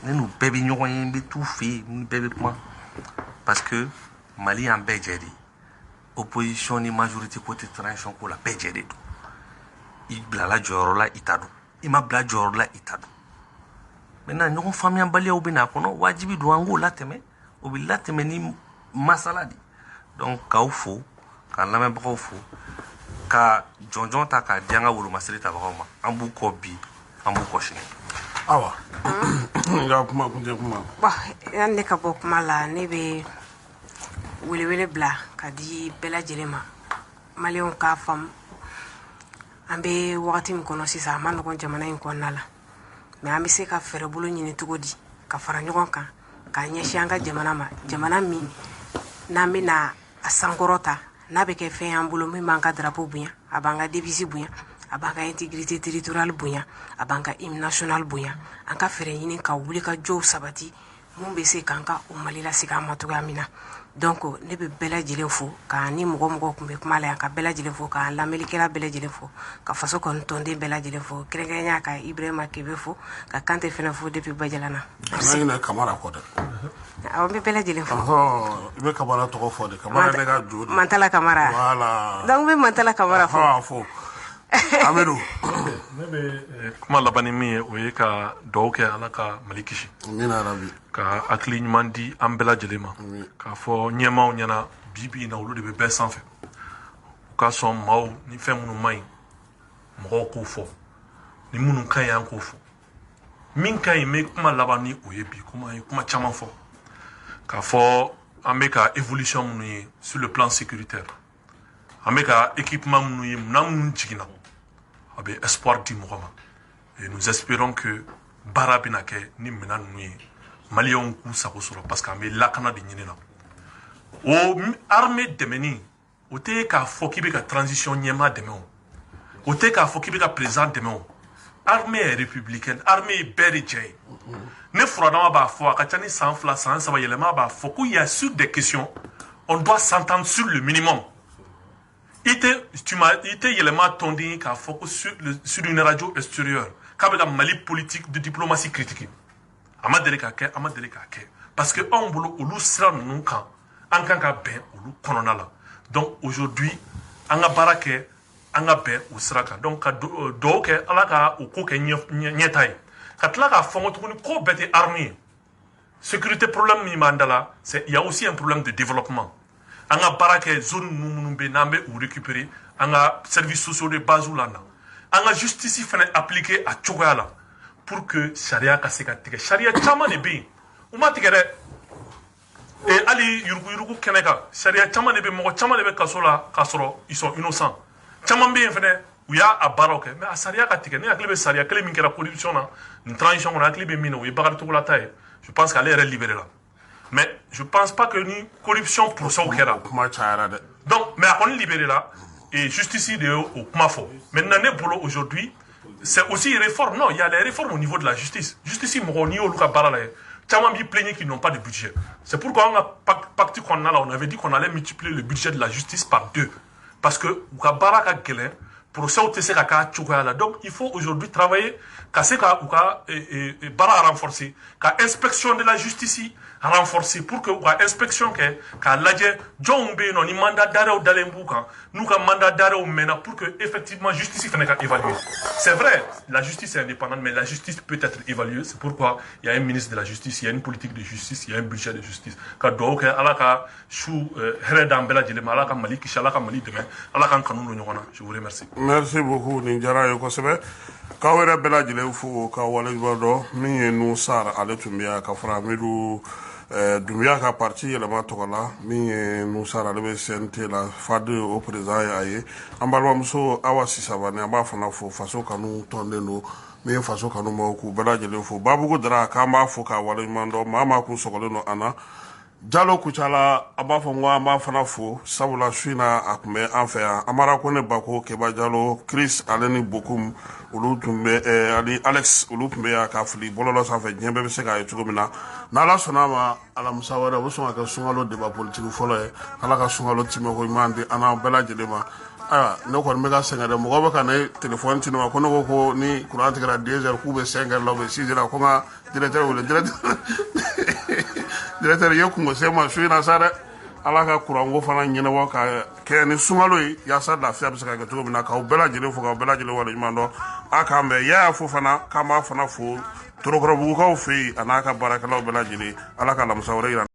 ne n'u bɛɛ bɛ ɲɔgɔn ye n bɛ t'u fɛ yen ni bɛɛ bɛ kuma parce que mali y'an bɛɛ jɛ de opposition ni majorité côté transition ko la bɛɛ jɛ de don i bilala jɔyɔrɔ la i ta don i ma bila jɔyɔrɔ la i ta don maintenant ɲɔgɔn faamuyabaliyaw bɛ n'a kɔnɔ wajibi don an k'o latɛmɛ o bɛ latɛmɛ ni masala de donc k'aw fo k'an lamɛnbagaw fo ka jɔnjɔn ta k'a di an ka wolomasiri tabagaw ma an b'u kɔ bi an b'u kɔ sini awa n ka kuma kuncɛ kuma yan ne ka bɔ kuma la ne bɛ welewele bila ka di bɛɛ lajɛlen ma maliyɛnw k'a faamu an bɛ wagati min kɔnɔ sisan a ma nɔgɔn jamana in kɔnɔna la mais an bɛ se ka fɛɛrɛbolo ɲini cogo di ka fara ɲɔgɔn kan k'a ɲɛsin an ka jamana ma jamana min n'an bɛna a sankɔrɔta n'a bɛ kɛ fɛn y'an bolo min b'an ka drapeau bonya a b'an ka devise bonya a b'an ka intégrité territoriale bonya a b'an ka hymne national bonya an ka fɛɛrɛ ɲini ka wuli ka jɔw sabati mun bɛ se k'an ka o mali lasegin an ma cogoya min na donc ne bɛ bɛɛ lajɛlen fo ka ni mɔgɔ tun bɛ kuma la yan ka bɛɛ lajɛlen fo ka lamɛnnikɛla bɛɛ lajɛlen fo ka faso kɔni tɔnden bɛɛ lajɛlen fo kɛrɛnkɛrɛnya ka Ibrahima Kebe fo ka Kante fɛnɛ fo depuis Bajala na ɲinɛ Kamara kɔ dɛ awɔ n bɛ bɛɛ lajɛlen fo i bɛ Kamara tɔgɔ fɔ de Kamara ne ka jo de Mantala Kamara voilà donc n bɛ Mantala Kamara fo Amadu ne bɛ kuma laban ni min ye o ye ka dugawu kɛ ala ka mali kisi amina rabi ka hakili ɲuman di an bɛɛ lajɛlen ma k'a fɔ ɲɛmaaw ɲɛna bi na olu de bɛ bɛɛ sanfɛ u ka sɔn maaw ni fɛn minnu man ɲi mɔgɔw k'o fɔ ni minnu ka ɲi an k'o fɔ min ka ɲi n bɛ kuma laban ni o ye bi komi an ye kuma caman fɔ k'a fɔ an bɛ ka évolution minnu ye sur le plan sécuritaire an bɛ ka équipement minnu ye minɛn minnu jiginna a bɛ espoir di mɔgɔ ma et nous espérons que baara bɛna kɛ ni minɛn ninnu ye maliyɛnw k'u sago sɔrɔ parce que an bɛ lakana de ɲini na o armée dɛmɛni o tɛ k'a fɔ k'i bɛ ka transition ɲɛmaa dɛmɛ o tɛ k'a fɔ k'i bɛ ka président dɛmɛ o armée est républicaine armée ye bɛɛ de jɛ ye ne furadama b'a fɔ a ka ca ni san 2 san 3 yɛlɛma b'a fɔ ko il y a sur des questions on doit s'entendre sur le minimum i tɛ yɛlɛma tɔnden k'a fɔ ko sur une radio extérieure k'a bɛ ka mali politique de diplomatie critique a ma deli k'a kɛ parce que anw bolo olu sira ninnu kan an kan ka bɛn olu kɔnɔna la donc aujourd'hui an ka baara kɛ an ka bɛn o sira kan donc ka dɔw kɛ ala ka o ko kɛ ɲɛta ye ka tila k'a fɔ n ko tuguni ko bɛɛ tɛ arme ye sécurité problème min b'an da la c'est il y a aussi un problème de développement an ka baara kɛ zone minnu bɛ n'an bɛ o récupérer an ka services sociaux de base la na an ka justice fana appliquer a cogoya la pour que sariya ka se ka tigɛ sariya caman de bɛ yen u ma tigɛ dɛ hali yurugu kɛnɛ kan sariya caman de bɛ mɔgɔ caman de bɛ kaso la k'a sɔrɔ ils sont innocents caman bɛ yen fana u y'a baaraw kɛ mais a sariya ka tigɛ ne hakili bɛ sariya kelen min kɛra corruption na nin transition kɔnɔ hakili bɛ min na o ye Bakari Togola ta ye je pense qu'ale yɛrɛ libéré la mais je pense pas que ni corruption procès kɛra donc mais a kɔni libéré la et justice de y'o kuma fɔ maintenant ne bolo aujourd'hui c'est aussi une réforme non il y a les réformes au niveau de la justice mɔgɔ n'i y'olu ka baara la ye caman b'i plaigner qu'ils n'ont pas de budget c'est pourquoi on a pacte kɔnɔna la on avait dit qu'on allait multiplier le budget de la justice par 2 parce que u ka baara ka gɛlɛn procès tɛ se ka k'a cogoya la donc il faut aujourd'hui travailler ka se ka u ka baara renforcer ka inspection de la justice renforcer pour que u ka inspection kɛ k'a lajɛ jɔnw bɛ yen nɔ ni mandat d'arrêt dalen b'u kan n'u ka mandat d'arrêt mɛnna pour que effectivement justice fana ka évaluer c'est vrai la justice est indépendante mais la justice peut être évaluée c'est pourquoi il y a un ministre de la justice il y a une politique de justice il y a un budget de justice ka dugawu kɛ ala ka su hɛrɛ d'an bɛɛ lajɛlen ma ala ka Mali kisi ala ka Mali dɛmɛ ala k'an kanu don ɲɔgɔn na je vous remercie. Merci beaucoup nin diyara ye kosɛbɛ k'aw yɛrɛ bɛɛ lajɛlen fo ka waleɲuman dɔn min ye Nu Sar ale tun bɛ yan ka fara Amidu Dunbiya ka parti yɛlɛma tɔgɔ la min ye Nu Sar ale bɛ CNT la FADE o président ye a ye an balimamuso Awa Sisabane an b'a fana fo faso kanu tɔnden don min ye faso kanu maaw k'u bɛɛ lajɛlen fo Babugu Dara k'an b'a fo ka waleɲuman dɔn maa maa kun sɔgɔlen don an na Jalo Kucala a b'a fɔ n ko an b'a fana fo sabula su in na a tun bɛ an fɛ yan Amara Kone Bako Keba Jalo Chris ale ni Bokum olu tun bɛ ani Alex olu tun bɛ yan ka fili bɔlɔlɔ sanfɛ diɲɛ bɛɛ bɛ se k'a ye cogo min na n'Ala sɔnna a ma alamisa wɛrɛ o bɛ sɔn ka kɛ sunkalo débat politique fɔlɔ ye ala ka sunkalo timɛko ɲuman di an n'an bɛɛ lajɛlen ma ayiwa ne kɔni bɛ ka sɛgɛn dɛ mɔgɔ bɛ ka ne téléphone ci ne ma ko ne ko ko ni courant tigɛra 2 heures k'u bɛ 5 heures la u bɛ 6 heures la ko n ka directeur wele directeur ye kungo se ma su in na sa dɛ ala ka kuranko fana ɲɛnabɔ ka kɛ ni sunkalo ye yaasa lafiya bɛ se ka kɛ cogo min na k'aw bɛɛ lajɛlen fo k'aw bɛɛ lajɛlen waleɲuman dɔn a k'an bɛn Yaya fo fana k'an b'a fana fo Torokɔrɔbugukaw fɛ yen a n'a ka baarakɛlaw bɛɛ lajɛlen ala ka alamisa wɛrɛ yira